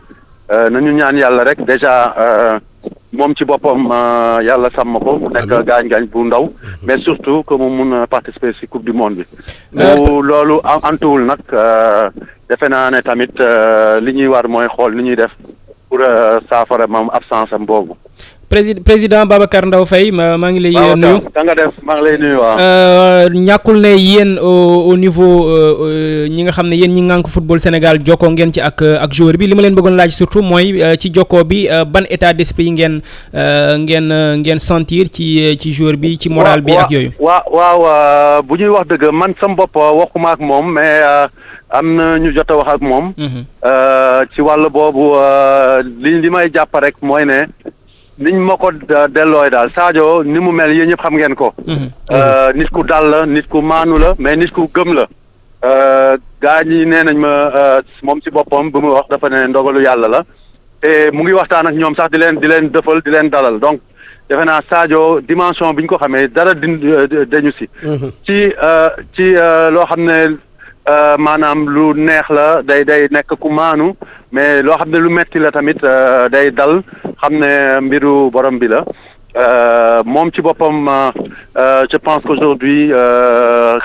nañu ñaan yàlla rek déjà moom ci boppam yàlla sàmm ko mu nekk gaañ-gaañ bu ndaw mais surtout que mu mun a participer ci coupe du monde bi. bu loolu antuwul nag defe naa ne tamit li ñuy war mooy xool li ñuy def pour saafara moom absence am boobu. président Babacar Ndao Faye maa ngi lay nuyu da nga def maa ngi lay nuyu waaw ñàkkul ne yéen au niveau ñi nga xam ne yéen ñi ngànk football Sénégal jokkoo ngeen ci ak joueur bi li ma leen bëggoon laaj surtout mooy ci jokkoo bi ban état d'esprit ngeen sentir ci joueur bi ci moral bi ak yooyu waaw bu ñuy wax dëgg man sam bopp waxuma ak moom mais am na ñu jot a wax ak moom ci wàll boobu li may jàpp rek mooy ne niñ ma ko dellooy daal Sadio ni mu mel yéen ñëpp xam ngeen ko. Nit ku dal la nit ku maanu la mais nit ku gëm la. gaa ñi nee nañ ma moom ci boppam bu mu wax dafa ne ndogalu yàlla la te mu ngi waxtaan ak ñoom sax di leen dëfal di leen dalal donc defe naa Sadio dimension bi ñu ko xamee dara dañu si. ci loo xam ne maanaam lu neex la day nekk ku maanu mais loo xam ne lu metti la tamit day dal. xam ne mbiru borom bi la moom ci boppam je pense qu'aujourd'hui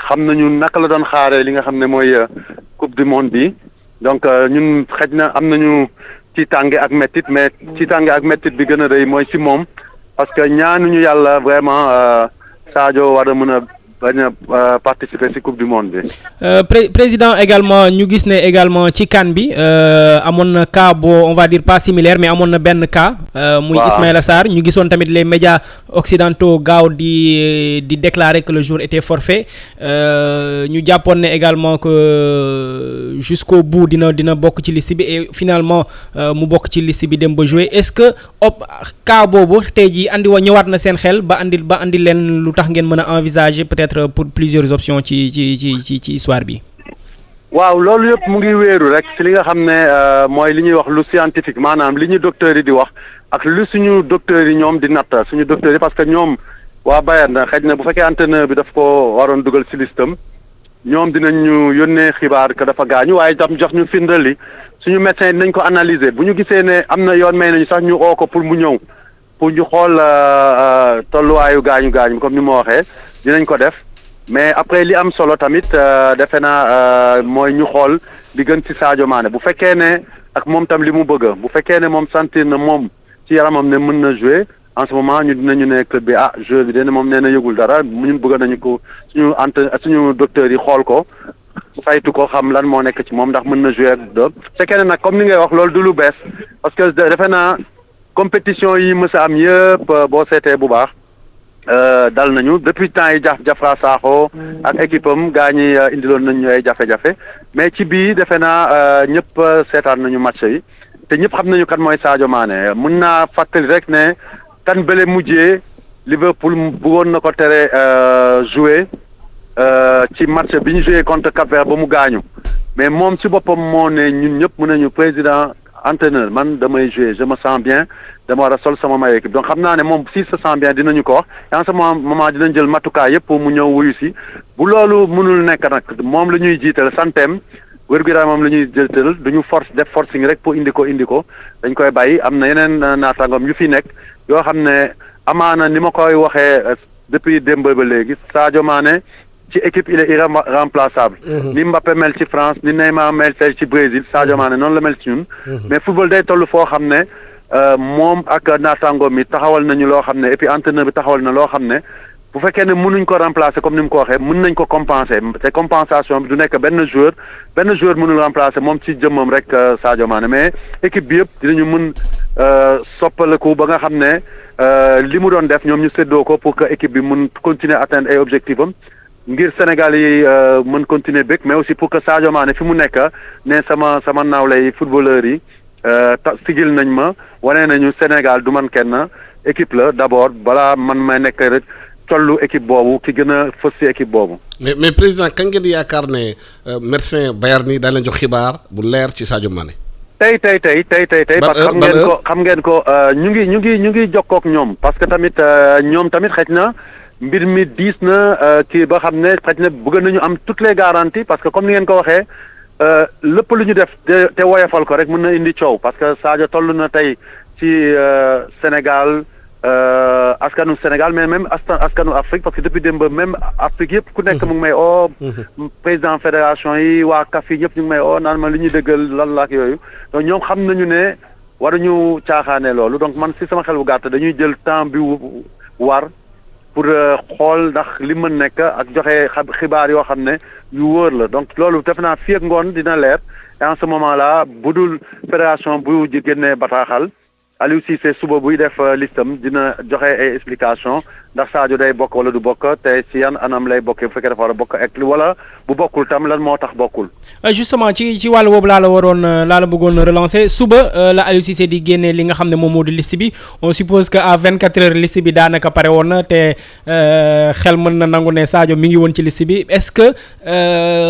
xam nañu naka la doon xaaree li nga xam ne mooy coupe du monde bi donc ñun xëj na am nañu ci tànge ak mettit mais ci tànge ak mettit bi gën a rëy mooy si moom parce que ñaanuñu yàlla vraiment Sadio war a mën a bañ a participer ci coupe du monde bi. Président également ñu gis ne également ci CAN bi amoon na cas on va dire pas similaire mais amoon na benn cas. muy Ismaïla Sarr ñu gisoon tamit les médias occidentaux gaaw di déclarer que le joueur était forfait ñu jàppoon ne également que jusqu'au bout dina bokk ci liste bi et finalement mu bokk ci liste bi dem ba jouer est-ce que cas boobu tey jii ñëwaat na seen xel ba andi leen lu tax ngeen mën a envisager peut-être pour plusieurs options ci histoire bi. waaw loolu yëpp mu ngi wéeru rek ci li nga xam ne mooy li ñuy wax lu scientifique maanaam li ñu docteurs yi di wax ak lu suñu docteurs yi ñoom di natt suñu docteurs yi parce que ñoom waa Bayern xëy na bu fekkee entraîneur bi daf ko waroon dugal ci listam ñoom dinañ ñu yónnee xibaar que dafa gaañu waaye tam jox ñu firndeel suñu médecin dinañ ko analyser bu ñu gisee ne am na yoon may nañu sax ñu oo ko pour mu ñëw pour ñu xool tolluwaayu gaañu comme ni ma waxee dinañ ko def. mais après li am solo tamit defe naa mooy ñu xool li gën ci Sadio Mané bu fekkee ne ak moom tam li mu bëgg bu fekkee ne moom sentir na moom ci yaramam ne mën na jouer en ce moment ñu dinañu ne club bi joueur bi de moom nee na yëgul dara ñun bëgg nañu ko suñu docteur yi xool ko saytu ko xam lan moo nekk ci moom ndax mën na jouer do fekkee ne nag comme ni ngay wax loolu du lu bees parce que defe naa compétition yi mës a am yëpp boo seetee bu baax. dal nañu depuis temps yi Jafra Sakho ak équipe am gaa ñi indiloon nañu ay jafe-jafe mais ci bii defe naa ñëpp seetaan nañu match yi te ñëpp xam nañu kan mooy Sadio Mané mun naa fàttali rek ne kan bële mujjee Liverpool bëggoon na ko tere jouer ci match bi ñu joué contre Cap-Vert ba mu gaañu mais moom ci boppam moo ne ñun ñëpp mun nañu président entraîneur man damay jouer je me sens bien dama war a sol sama maillot équipe donc xam naa ne moom si se sent bien dinañu ko wax et en ce moment dinañ jël matukaay yëpp mu ñëw wuyu si bu loolu mënul nekk nag moom la ñuy jiital santeem wér-gu-yaramam la ñuy jiital duñu def forcing rek pour indi ko dañ koy bàyyi am na yeneen naataangoom yu fi nekk yoo xam ne amaana ni ma koy waxee depuis démb ba léegi Sadio Mané ci équipe il est irremplaçable ni Mbappé mel ci France ni Neymar mel ci Brésil Sadio Mané noonu la mel ci ñun mais football day toll foo xam ne moom ak naataango mi taxawal nañu loo xam ne et puis entraîneur bi taxawal na loo xam ne bu fekkee ne mënuñ ko remplacer comme ni mu ko waxee mën nañ ko compenser te compensation bi du nekk benn joueur mënul remplacer moom ci jëmmam rek Sadio Mané mais équipe bi yëpp dinañu mën soppaleku ba nga xam ne li mu doon def ñoom ñu séddoo ko pour que équipe bi mën continuer atteindre ay objectifs am ngir Sénégal yi mën continuer bëgg mais aussi pour que Sadio Mané fi mu nekk ne sama nawlay footballeurs yi sigil nañ ma wane nañu Sénégal du man kenn équipe la d'abord balaa man may nekk rek tollu équipe boobu ki gën a fës ci équipe boobu. mais président kañ ngeen di yaakaar ne médecin Bayern ni dañ leen jox xibaar bu leer ci Sadio Mané. tey parce que xam ngeen ko ñu ngi jokkoo ak ñoom parce que tamit ñoom tamit xëj na mbir mi diis na kii ba xam ne xëj na bëgg nañu am toutes les garanties parce que comme ni ngeen ko waxee. lépp lu ñu def te woyofal ko rek mën na indi coow parce que Sadio toll na tey ci Sénégal askanu Sénégal mais même askanu Afrique parce que depuis démb même Afrique yëpp ku nekk mu ngi may oo président fédération yi waa CAF yi ñëpp ñu ngi may oo naan ma li ñuy dëggal lan la ak yooyu donc ñoom xam nañu ne waruñu caaxaane loolu donc man si sama xel bu gàtt dañuy jël temps bi war pour xool ndax li mën nekk ak joxe xibaar yoo xam ne yu wóor la donc loolu def naa fii ak ngoon dina leer et en ce moment là bu dul fédération bu génnee bataaxal Aliou Cissé suba buy def listam dina joxe ay explication ndax Sadio day bokk wala du bokk te si yan anam lay bokkee bu fekkee dafa war a bokk ak wala bu bokkul tam lan moo tax bokkul. justement ci wàllu boobu laa la bëggoon relancer suba la Aliou Cissé di génnee li nga xam ne moom moo di liste bi on suppose que à 24 heures liste bi daanaka pare woon na te xel mën na nangu ne Sadio mi ngi woon ci liste bi est-ce que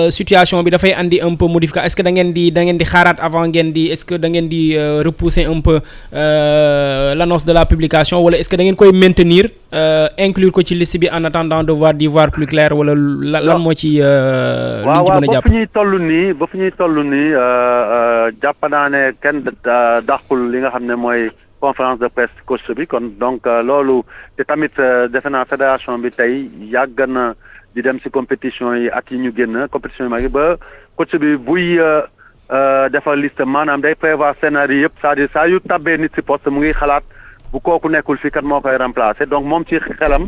situation bi dafay andi un peu modification est-ce que da ngeen di xaaraat avant est-ce que da ngeen di repousser un peu l'annonce de la publication wala est-ce que da ngeen koy maintenir inclure ko ci liste bi en attendant d'y voir plus clair wala lan moo ci liñ ci mën a jàpp. ba fu ñuy toll nii jàpp naa ne kenn dàqul li nga xam ne mooy conférence de presse coach bi kon donc loolu te tamit defe naa fédération bi tey yàgg na di dem ci compétition yi at yi ñu génn compétition yi mag yi ba coach bi buy defar liste maanaam day prévoir scénario yëpp c'est-à-dire saa yu tabbee nit ci poste mu ngi xalaat bu kooku nekkul fii kat moo koy remplacer donc moom ci xelam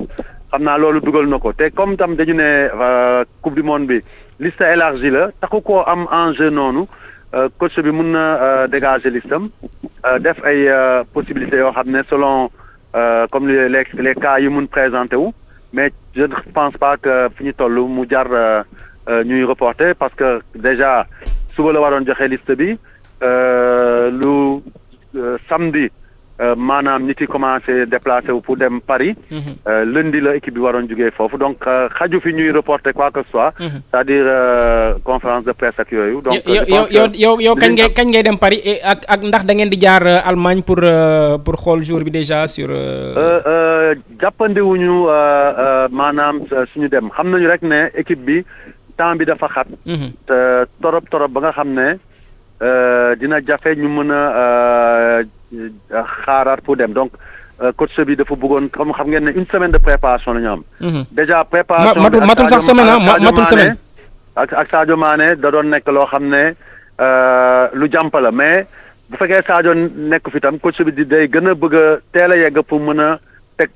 xam naa loolu dugal na ko te comme tam dañu ne coupe du monde bi liste élargie la taxu koo am enjeu noonu coach bi mun na dégager listam def ay possibilités yoo xam ne selon comme les cas yu mun présenté wu mais je ne pense pas que fi ñu toll mu jar ñuy reporter parce que déjà suba la waroon joxe liste bi lu samedi maanaam nit yi commencé déplacé wu pour dem Paris. Lundi la équipe bi waroon jugee foofu donc xaju fi ñuy reporter quoi que ce soit. c'est-à-dire conférence de presse ak yooyu. donc yow kañ ngay dem Paris ak ndax da ngeen di jaar Allemagne pour xool jour bi déjà sur. jàppandiwuñu maanaam suñu dem xam nañu rek ne équipe bi temps bi dafa xat. te torop ba nga xam ne dina jafe ñu mën a. xaaraat pour dem donc coach bi dafa bëggoon comme xam ngeen ne une semaine de préparation la ñu am. déjà préparation matul sax semaine matul semaine ak Sadio Mané da doon nekk loo xam ne lu jàmp la mais bu fekkee Sadio nekk fi tam coach bi day gën a bëgg a teel a yegg pour mën a teg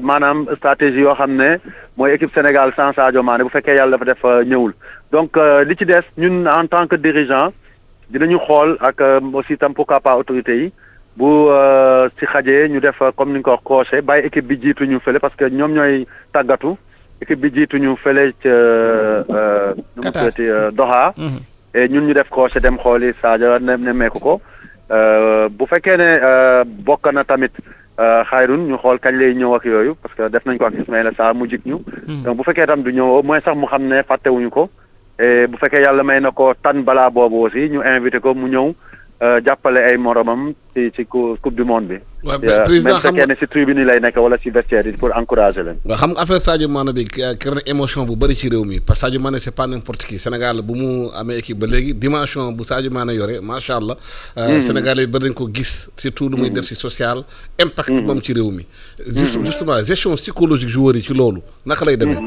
maanaam stratégie yoo xam ne mooy équipe Sénégal sans Sadio Mané bu fekkee yàlla dafa def ñëwul donc li ci des ñun en tant que dirigeant dinañu xool ak aussi tam pourquoi pas autorités yi. bu si xajee ñu def comme ni nga ko wax coché bàyyi équipe bi jiitu ñu fële parce que ñoom ñooy tàggatu équipe bi jiitu ñu fële ca nu mu tuddati Doha. et ñun ñu def coché dem xooli Sadio nemmeeku ko bu fekkee ne bokk na tamit xayrun ñu xool kañ lay ñëw ak yooyu parce que def nañ ko ak Ismaïla Sarr mu jik ñu. donc bu fekkee tam du ñëw au moins sax mu xam ne fàttewuñu ko et bu fekkee yàlla may na ko tan balaa boobu aussi ñu invité ko mu ñëw. jàppale ay moromam ci coupe du monde bi. waaw président xam nga même si tribune yi lay nekk wala si vestiaire yi pour encourager leen. waaw xam nga affaire Sadio Mané bi créé na émotion bu bëri ci réew mi parce que Sadio Mané c'est pas n'importe qui Sénégal bu mu amee équipe ba léegi dimension bu Sadio Mané yore macha allah. Sénégal yi bëri nañ ko gis surtout lu muy def ci social. impact moom ci réew mi. justement gestion psychologique joueurs yi ci loolu naka lay demee.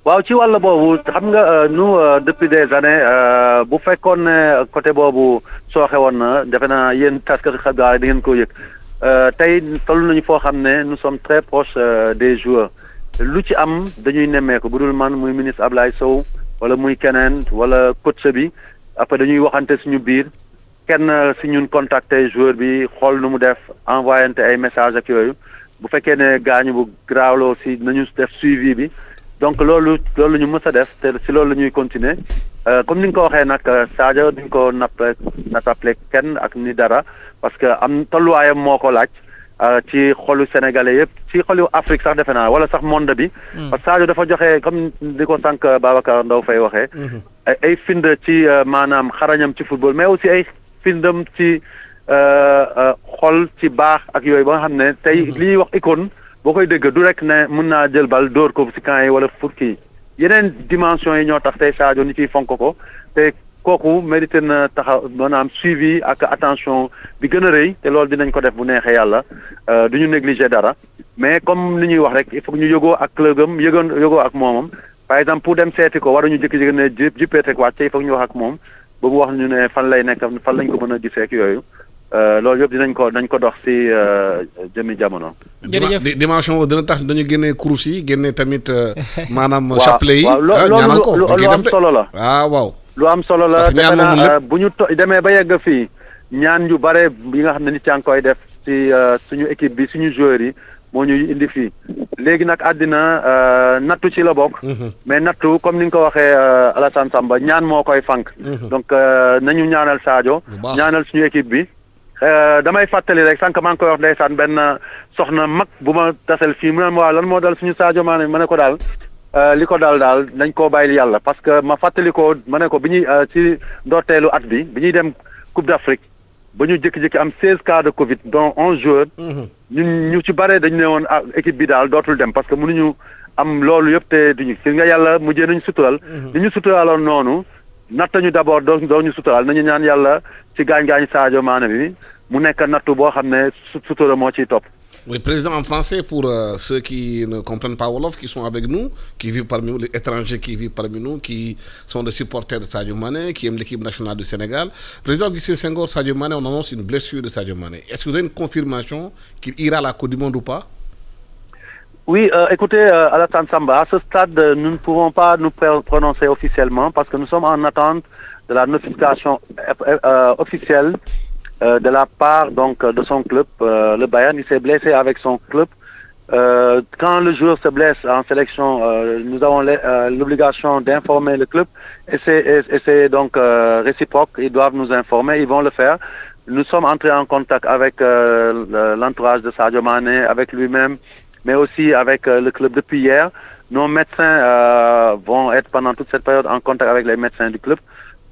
waaw ci wàll boobu xam nga nous depuis des années bu fekkoon ne côté boobu sooxe woon na defe naa yéen taskatu xibaar di ngeen ko yëg tey toll nañu foo xam ne nous sommes très proches des joueurs lu ci am dañuy nemmeeku bu dul man muy ministre Ablaye Sow wala muy keneen wala coach bi après dañuy waxante suñu biir kenn si ñun contacter joueur bi xool nu mu def envoyante ay message ak yooyu bu fekkee ne gaañu bu garaawloo aussi nañu def suivi bi. donc loolu ñu mës a def te si loolu la ñuy continuer comme ni nga ko waxee nag Sadio duñ ko nattable kenn ak ni dara parce que am tolluwaayam moo ko laaj ci xolu sénégalais yëpp ci xolu Afrique sax defe naa wala sax monde bi. parce que Sadio dafa joxe comme ni ko sànq Babacar Ndaw Faye waxee. ay find ci maanaam xarañam ci football mais aussi ay findam ci xol ci baax ak yooyu ba nga xam ne tey li ñuy wax icône. boo koy dégg du rek ne mën naa jël bal dóor ko ci camp yi wala fukki yeneen dimension yi ñoo tax tey Sadio nit yi fonk ko te kooku mérité na taxaw maanaam suivi ak attention bi gën a rëy te loolu dinañ ko def bu neexee yàlla du ñu négliger dara mais comme ni ñuy wax rek il faut que ñu yëgoo ak clubam yëgoo ak moomam par exemple pour dem seeti ko waruñu jékki-jékki ne jippeetek wàcce il faut que ñu wax ak moom ba mu wax ñu ne fan lay nekk fan lañ ko mën a gisee ak yooyu loolu yëpp dinañ ko dox ci jëmmi jamono. jërëjëf dimension boobu dina tax dañu génnee course yi génnee tamit maanaam chapelet yi. waaw loolu lu am solo la. waaw. lu am solo la defe naa bu ñu demee ba yegg fii ñaan yu bare yi nga xam ne nit yaa ngi koy def ci suñu équipe bi suñu joueurs yi moo ñuy indi fii léegi nag àddina nattu ci la bokk. mais nattu comme ni nga ko waxee Alassane Samba ñaan moo koy fànk. donc nañu ñaanal Sadio. ñaanal suñu équipe bi. damay fàttali rek sànq maa ngi koy wax ndeysaan benn soxna mag bu ma tasel fii mu ne ma waaw lan moo dal suñu Sadio Mané ma ne ko daal li ko daal nañ koo bàyyil yàlla parce que ma fàttali ko ma ne ko bi ñuy ci ndorteelu at bi ñuy dem Coupe d'Afrique ba ñu jékki-jékki am 16 cas de Covid dont 11 joueurs. ñun ñu ci bare dañu ne woon équipe bi daal dootul dem parce que mënuñu am loolu yëpp te duñu gis nga yàlla mujjee nañu sutural. ni ñu suturaloon noonu. nattañu d'abord doo ñu sutural nañu ñaan yàlla ci gaañ-gaañ Sadio Mané bi mu nekk nattu boo xam ne sutura moo ciy topp. Oui, président en français pour ceux qui ne comprennent pas Wolof, qui sont avec nous, qui vivent parmi nous, les étrangers qui vivent parmi nous, qui sont des supporters de Sadio Mané, qui aiment l'équipe nationale du Sénégal. Président Augustin Senghor, Sadio Mané, on annonce une blessure de Sadio Mané. Est-ce que vous avez une confirmation qu'il ira à la Coupe du Monde ou pas? Oui, écoutez, Alassane Samba, à ce stade, nous ne pouvons pas nous prononcer officiellement parce que nous sommes en attente de la notification officielle de la part donc de son club. Le Bayern, il s'est blessé avec son club. Quand le joueur se blesse en sélection, nous avons l'obligation d'informer le club et c'est donc réciproque. Ils doivent nous informer, ils vont le faire. Nous sommes entrés en contact avec l'entourage de Sadio Mané, avec lui-même, mais aussi avec le club depuis hier. Nos médecins vont être pendant toute cette période en contact avec les médecins du club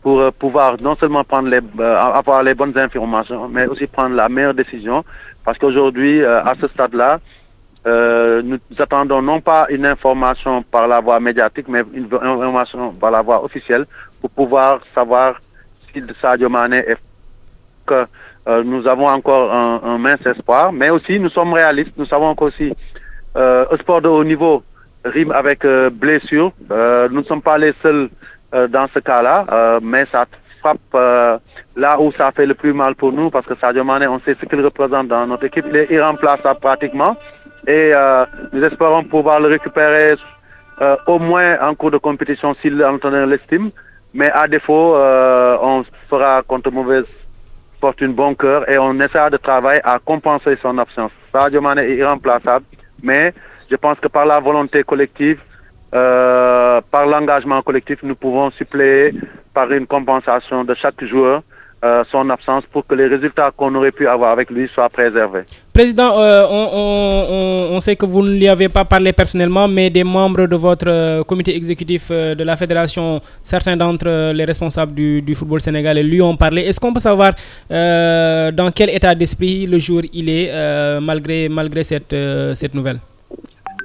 pour pouvoir non seulement avoir les bonnes informations, mais aussi prendre la meilleure décision. Parce qu'aujourd'hui, à ce stade-là, nous attendons non pas une information par la voie médiatique, mais une information par la voie officielle pour pouvoir savoir si Sadio Mané est que nous avons encore un mince espoir, mais aussi nous sommes réalistes. Nous savons qu'aussi un sport de haut niveau rime avec blessure. Nous ne sommes pas les seuls dans ce cas-là, mais ça frappe là où ça fait le plus mal pour nous parce que Sadio Mané, on sait ce qu'il représente dans notre équipe. Il est irremplaçable pratiquement. Et nous espérons pouvoir le récupérer au moins en cours de compétition si l'entraîneur l'estime. Mais à défaut, on fera contre mauvaise fortune bon cœur et on essaiera de travailler à compenser son absence. Sadio Mané est irremplaçable, mais je pense que par la volonté collective, par l'engagement collectif, nous pouvons suppléer par une compensation de chaque joueur son absence pour que les résultats qu'on aurait pu avoir avec lui soient préservés. Président, on sait que vous ne lui avez pas parlé personnellement, mais des membres de votre comité exécutif de la fédération, certains d'entre les responsables du football sénégalais lui ont parlé. Est-ce qu'on peut savoir dans quel état d'esprit le joueur il est malgré cette nouvelle?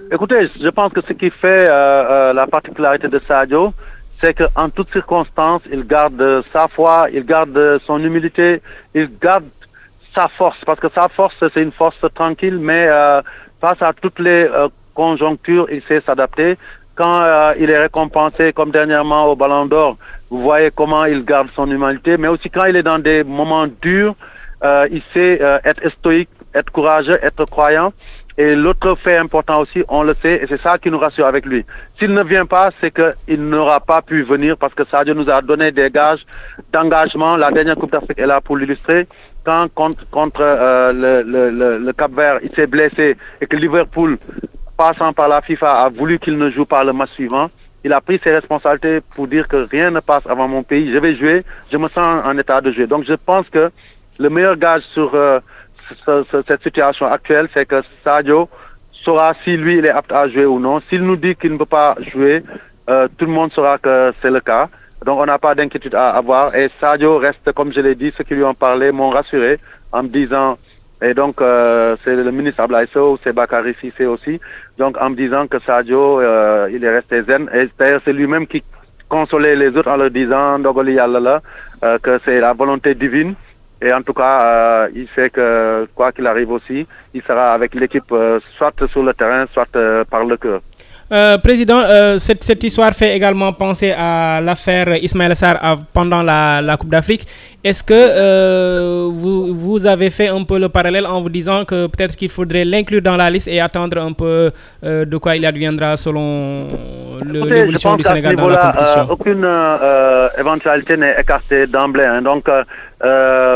Écoutez, je pense que ce qui fait la particularité de Sadio, c'est qu'en toutes circonstances, il garde sa foi, il garde son humilité, il garde sa force, parce que sa force, c'est une force tranquille, mais face à toutes les conjonctures, il sait s'adapter. Quand il est récompensé, comme dernièrement au Ballon d'Or, vous voyez comment il garde son humanité, mais aussi quand il est dans des moments durs, il sait être stoïque, être courageux, être croyant. Et l'autre fait important aussi, on le sait, et c'est ça qui nous rassure avec lui. S'il ne vient pas, c'est qu'il n'aura pas pu venir parce que Sadio nous a donné des gages d'engagement. La dernière Coupe d'Afrique est là pour l'illustrer. Quand contre le Cap-Vert, il s'est blessé et que Liverpool, passant par la FIFA, a voulu qu'il ne joue pas le match suivant, il a pris ses responsabilités pour dire que rien ne passe avant mon pays. Je vais jouer, je me sens en état de jouer. Donc je pense que le meilleur gage sur cette situation actuelle, c'est que Sadio saura si lui il est apte à jouer ou non. S'il nous dit qu'il ne peut pas jouer, tout le monde saura que c'est le cas. Donc on n'a pas d'inquiétude à avoir. Et Sadio reste, comme je l'ai dit, ceux qui lui ont parlé m'ont rassuré en me disant, et donc c'est le ministre Ablaye Sow, c'est Bakary Cissé aussi, donc en me disant que Sadio, il est resté zen. Et d'ailleurs c'est lui-même qui consolait les autres en leur disant, Ndogoli Yalala, que c'est la volonté divine. Et en tout cas, il sait que quoi qu'il arrive aussi, il sera avec l'équipe soit sur le terrain, soit par le cœur. Président, cette histoire fait également penser à l'affaire Ismaïla Sarr pendant la Coupe d'Afrique. Est-ce que vous avez fait un peu le parallèle en vous disant que peut-être qu'il faudrait l'inclure dans la liste et attendre un peu de quoi il adviendra selon l'évolution du Sénégal dans la compétition? Aucune éventualité n'est écartée d'emblée. Hein. Donc,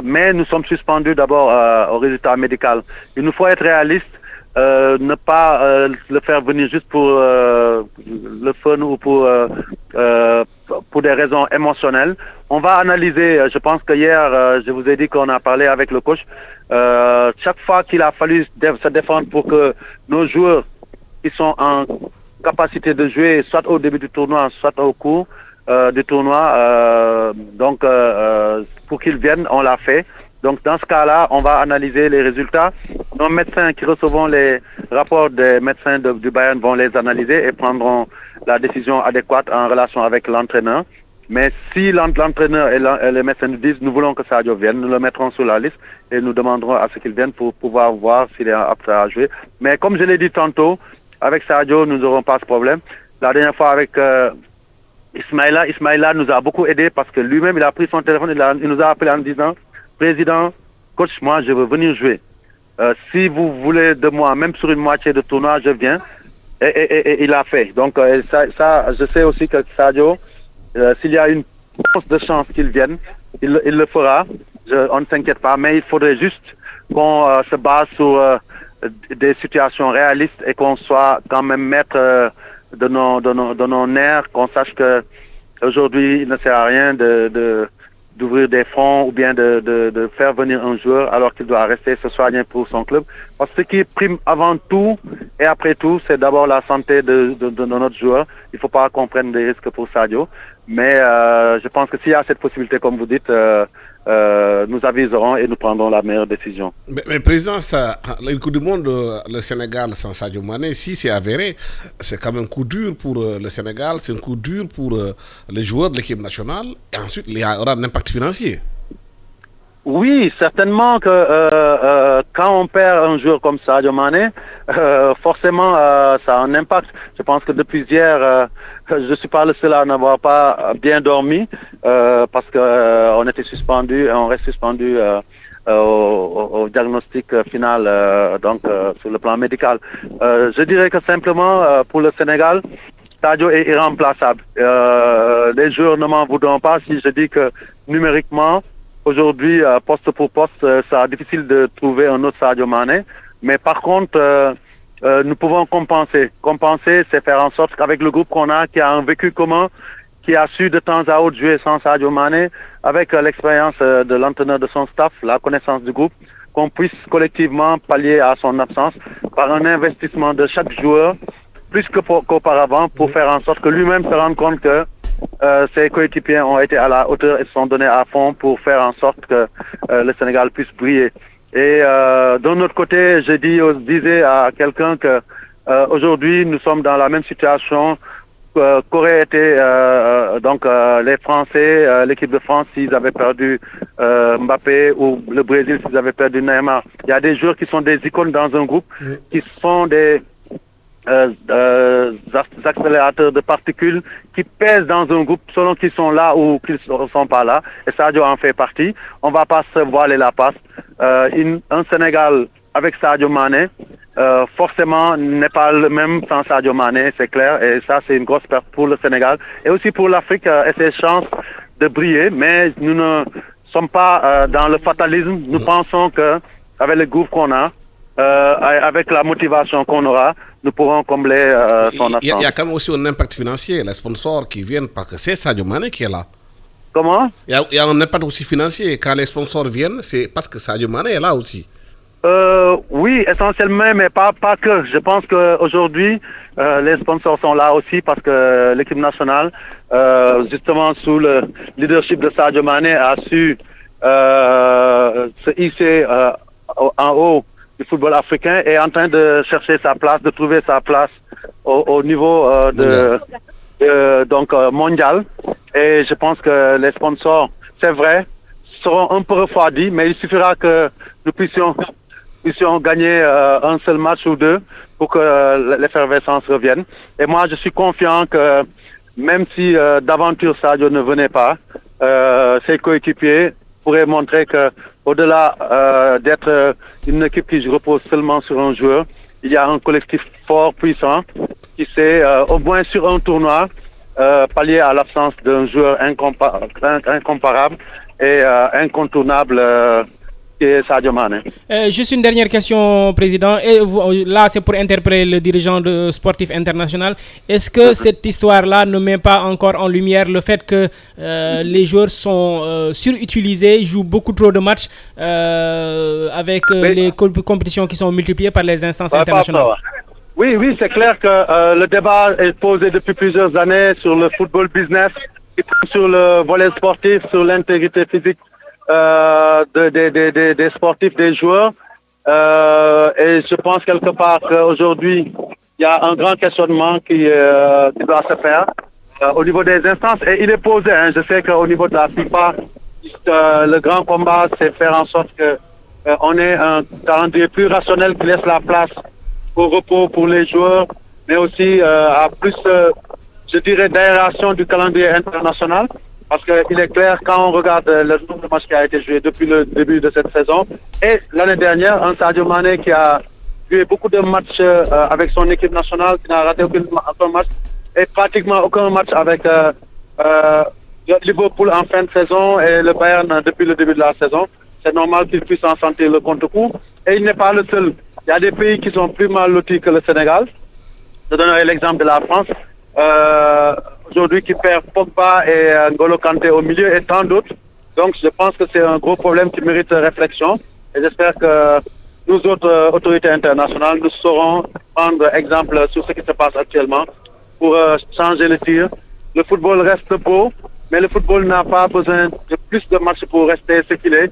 mais nous sommes suspendus d'abord au résultat médical. Il nous faut être réalistes. Ne pas le faire venir juste pour le fun ou pour des raisons émotionnelles. On va analyser, je pense que hier, je vous ai dit qu'on a parlé avec le coach. Chaque fois qu'il a fallu se défendre pour que nos joueurs qui sont en capacité de jouer soit au début du tournoi, soit au cours du tournoi, pour qu'ils viennent, on l'a fait. Donc dans ce cas-là, on va analyser les résultats. Nos médecins qui recevront les rapports des médecins du Bayern vont les analyser et prendront la décision adéquate en relation avec l'entraîneur. Mais si l'entraîneur et les médecins nous disent nous voulons que Sadio vienne, nous le mettrons sur la liste et nous demanderons à ce qu'il vienne pour pouvoir voir s'il est apte à jouer. Mais comme je l'ai dit tantôt, avec Sadio, nous n'aurons pas ce problème. La dernière fois avec Ismaïla nous a beaucoup aidé parce que lui-même, il a pris son téléphone, il nous a appelé en disant Président, coach, moi je veux venir jouer. Si vous voulez de moi, même sur une moitié de tournoi, je viens. et il a fait. Donc ça, je sais aussi que Sadio, s'il y a une once de chance qu'il vienne, il le fera. On ne s'inquiète pas, mais il faudrait juste qu'on se base sur des situations réalistes et qu'on soit quand même maître de nos nerfs, qu'on sache que aujourd'hui il ne sert à rien d'ouvrir des fronts ou bien de faire venir un joueur alors qu'il doit rester se soigner pour son club. Parce que ce qui prime avant tout et après tout, c'est d'abord la santé de notre joueur. Il ne faut pas qu'on prenne des risques pour Sadio. Mais je pense que s'il y a cette possibilité, comme vous dites, nous aviserons et nous prendrons la meilleure décision. Mais président, le coup du monde, le Sénégal sans Sadio Mané, si c'est avéré, c'est quand même un coup dur pour le Sénégal, c'est un coup dur pour les joueurs de l'équipe nationale, et ensuite il y aura un impact financier. Oui, certainement que quand on perd un joueur comme Sadio Mané, forcément ça a un impact. Je pense que depuis hier, je ne suis pas le seul à n'avoir pas bien dormi parce qu'on était suspendu et on reste suspendu au diagnostic final donc sur le plan médical. Je dirais que simplement pour le Sénégal, Sadio est irremplaçable. Les joueurs ne m'en voudront pas si je dis que numériquement, aujourd'hui, poste pour poste, ça sera difficile de trouver un autre Sadio Mané. Mais par contre, nous pouvons compenser. Compenser, c'est faire en sorte qu'avec le groupe qu'on a, qui a un vécu commun, qui a su de temps à autre jouer sans Sadio Mané, avec l'expérience de l'entraîneur de son staff, la connaissance du groupe, qu'on puisse collectivement pallier à son absence par un investissement de chaque joueur, plus qu'auparavant, pour faire en sorte que lui-même se rende compte que ses coéquipiers ont été à la hauteur et se sont donnés à fond pour faire en sorte que le Sénégal puisse briller. Et d'un autre côté, je disais à quelqu'un que aujourd'hui nous sommes dans la même situation qu'auraient été donc les Français, l'équipe de France s'ils avaient perdu Mbappé, ou le Brésil s'ils avaient perdu Neymar. Il y a des joueurs qui sont des icônes dans un groupe, qui sont des accélérateurs de particules qui pèsent dans un groupe selon qu'ils sont là ou qu'ils ne sont pas là. Et Sadio en fait partie. On ne va pas se voiler la face. Un Sénégal avec Sadio Mané, forcément n'est pas le même sans Sadio Mané, c'est clair. Et ça, c'est une grosse perte pour le Sénégal. Et aussi pour l'Afrique et ses chances de briller. Mais nous ne sommes pas dans le fatalisme. Nous pensons qu'avec le groupe qu'on a, avec la motivation qu'on aura, nous pourrons combler son absence. Il y a quand même aussi un impact financier, les sponsors qui viennent, parce que c'est Sadio Mané qui est là. Comment? Il y a un impact aussi financier. Quand les sponsors viennent, c'est parce que Sadio Mané est là aussi. Oui, essentiellement, mais pas que. Je pense qu'aujourd'hui, les sponsors sont là aussi parce que l'équipe nationale, justement sous le leadership de Sadio Mané, a su se hisser en haut du football africain et est en train de chercher sa place, de trouver sa place au niveau mondial. Et je pense que les sponsors, c'est vrai, seront un peu refroidis, mais il suffira que nous puissions gagner un seul match ou deux pour que l'effervescence revienne. Et moi, je suis confiant que même si d'aventure Sadio ne venait pas, ses coéquipiers pourraient montrer que au-delà d'être une équipe qui repose seulement sur un joueur, il y a un collectif fort, puissant, qui sait au moins sur un tournoi pallier à l'absence d'un joueur incomparable et incontournable qui est Sadio Mané. Juste une dernière question, Président. Et là, c'est pour interpeller le dirigeant de Sportif International. Est-ce que cette histoire-là ne met pas encore en lumière le fait que les joueurs sont surutilisés, jouent beaucoup trop de matchs avec les compétitions qui sont multipliées par les instances internationales? Oui, c'est clair que le débat est posé depuis plusieurs années sur le football business, sur le volet sportif, sur l'intégrité physique des sportifs, des joueurs. Et je pense quelque part qu'aujourd'hui, il y a un grand questionnement qui doit se faire au niveau des instances. Et il est posé. Je sais qu'au niveau de la FIFA, le grand combat, c'est faire en sorte qu'on ait un calendrier plus rationnel qui laisse la place au repos pour les joueurs, mais aussi à plus, je dirais, d'aération du calendrier international. Parce qu'il est clair, quand on regarde le nombre de matchs qui a été joué depuis le début de cette saison, et l'année dernière, un Sadio Mané qui a joué beaucoup de matchs avec son équipe nationale, qui n'a raté aucun match, et pratiquement aucun match avec Liverpool en fin de saison et le Bayern depuis le début de la saison. C'est normal qu'il puisse en sentir le contre-coup. Et il n'est pas le seul. Il y a des pays qui sont plus mal lotis que le Sénégal. Je donnerai l'exemple de la France. Aujourd'hui, qui perd Pogba et N'Golo Kanté au milieu et tant d'autres. Donc, je pense que c'est un gros problème qui mérite réflexion. Et j'espère que nous autres autorités internationales, nous saurons prendre exemple sur ce qui se passe actuellement pour changer le tir. Le football reste beau, mais le football n'a pas besoin de plus de matchs pour rester ce qu'il est,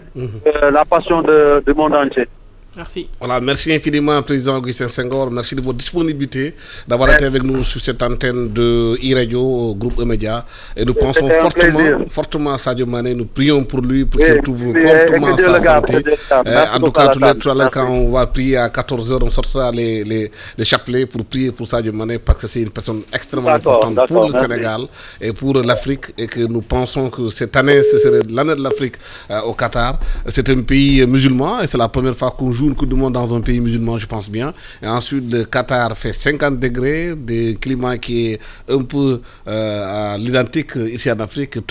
la passion du monde entier. Merci. Voilà, merci infiniment, Président Augustin Senghor. Merci de votre disponibilité, d'avoir été avec nous sur cette antenne de e-radio, groupe E-Média. Et nous pensons fortement à Sadio Mané. Nous prions pour lui, pour qu'il trouve promptement sa santé. En tout cas, tout à l'heure, quand on va prier à 14h, on sortira les chapelets pour prier pour Sadio Mané, parce que c'est une personne extrêmement importante pour le Sénégal et pour l'Afrique. Et que nous pensons que cette année, ce serait l'année de l'Afrique au Qatar. C'est un pays musulman et c'est la première fois qu'on joue une Coupe du Monde dans un pays musulman, je pense bien. Et ensuite, le Qatar fait 50 degrés, des climats qui est un peu à l'identique ici en Afrique.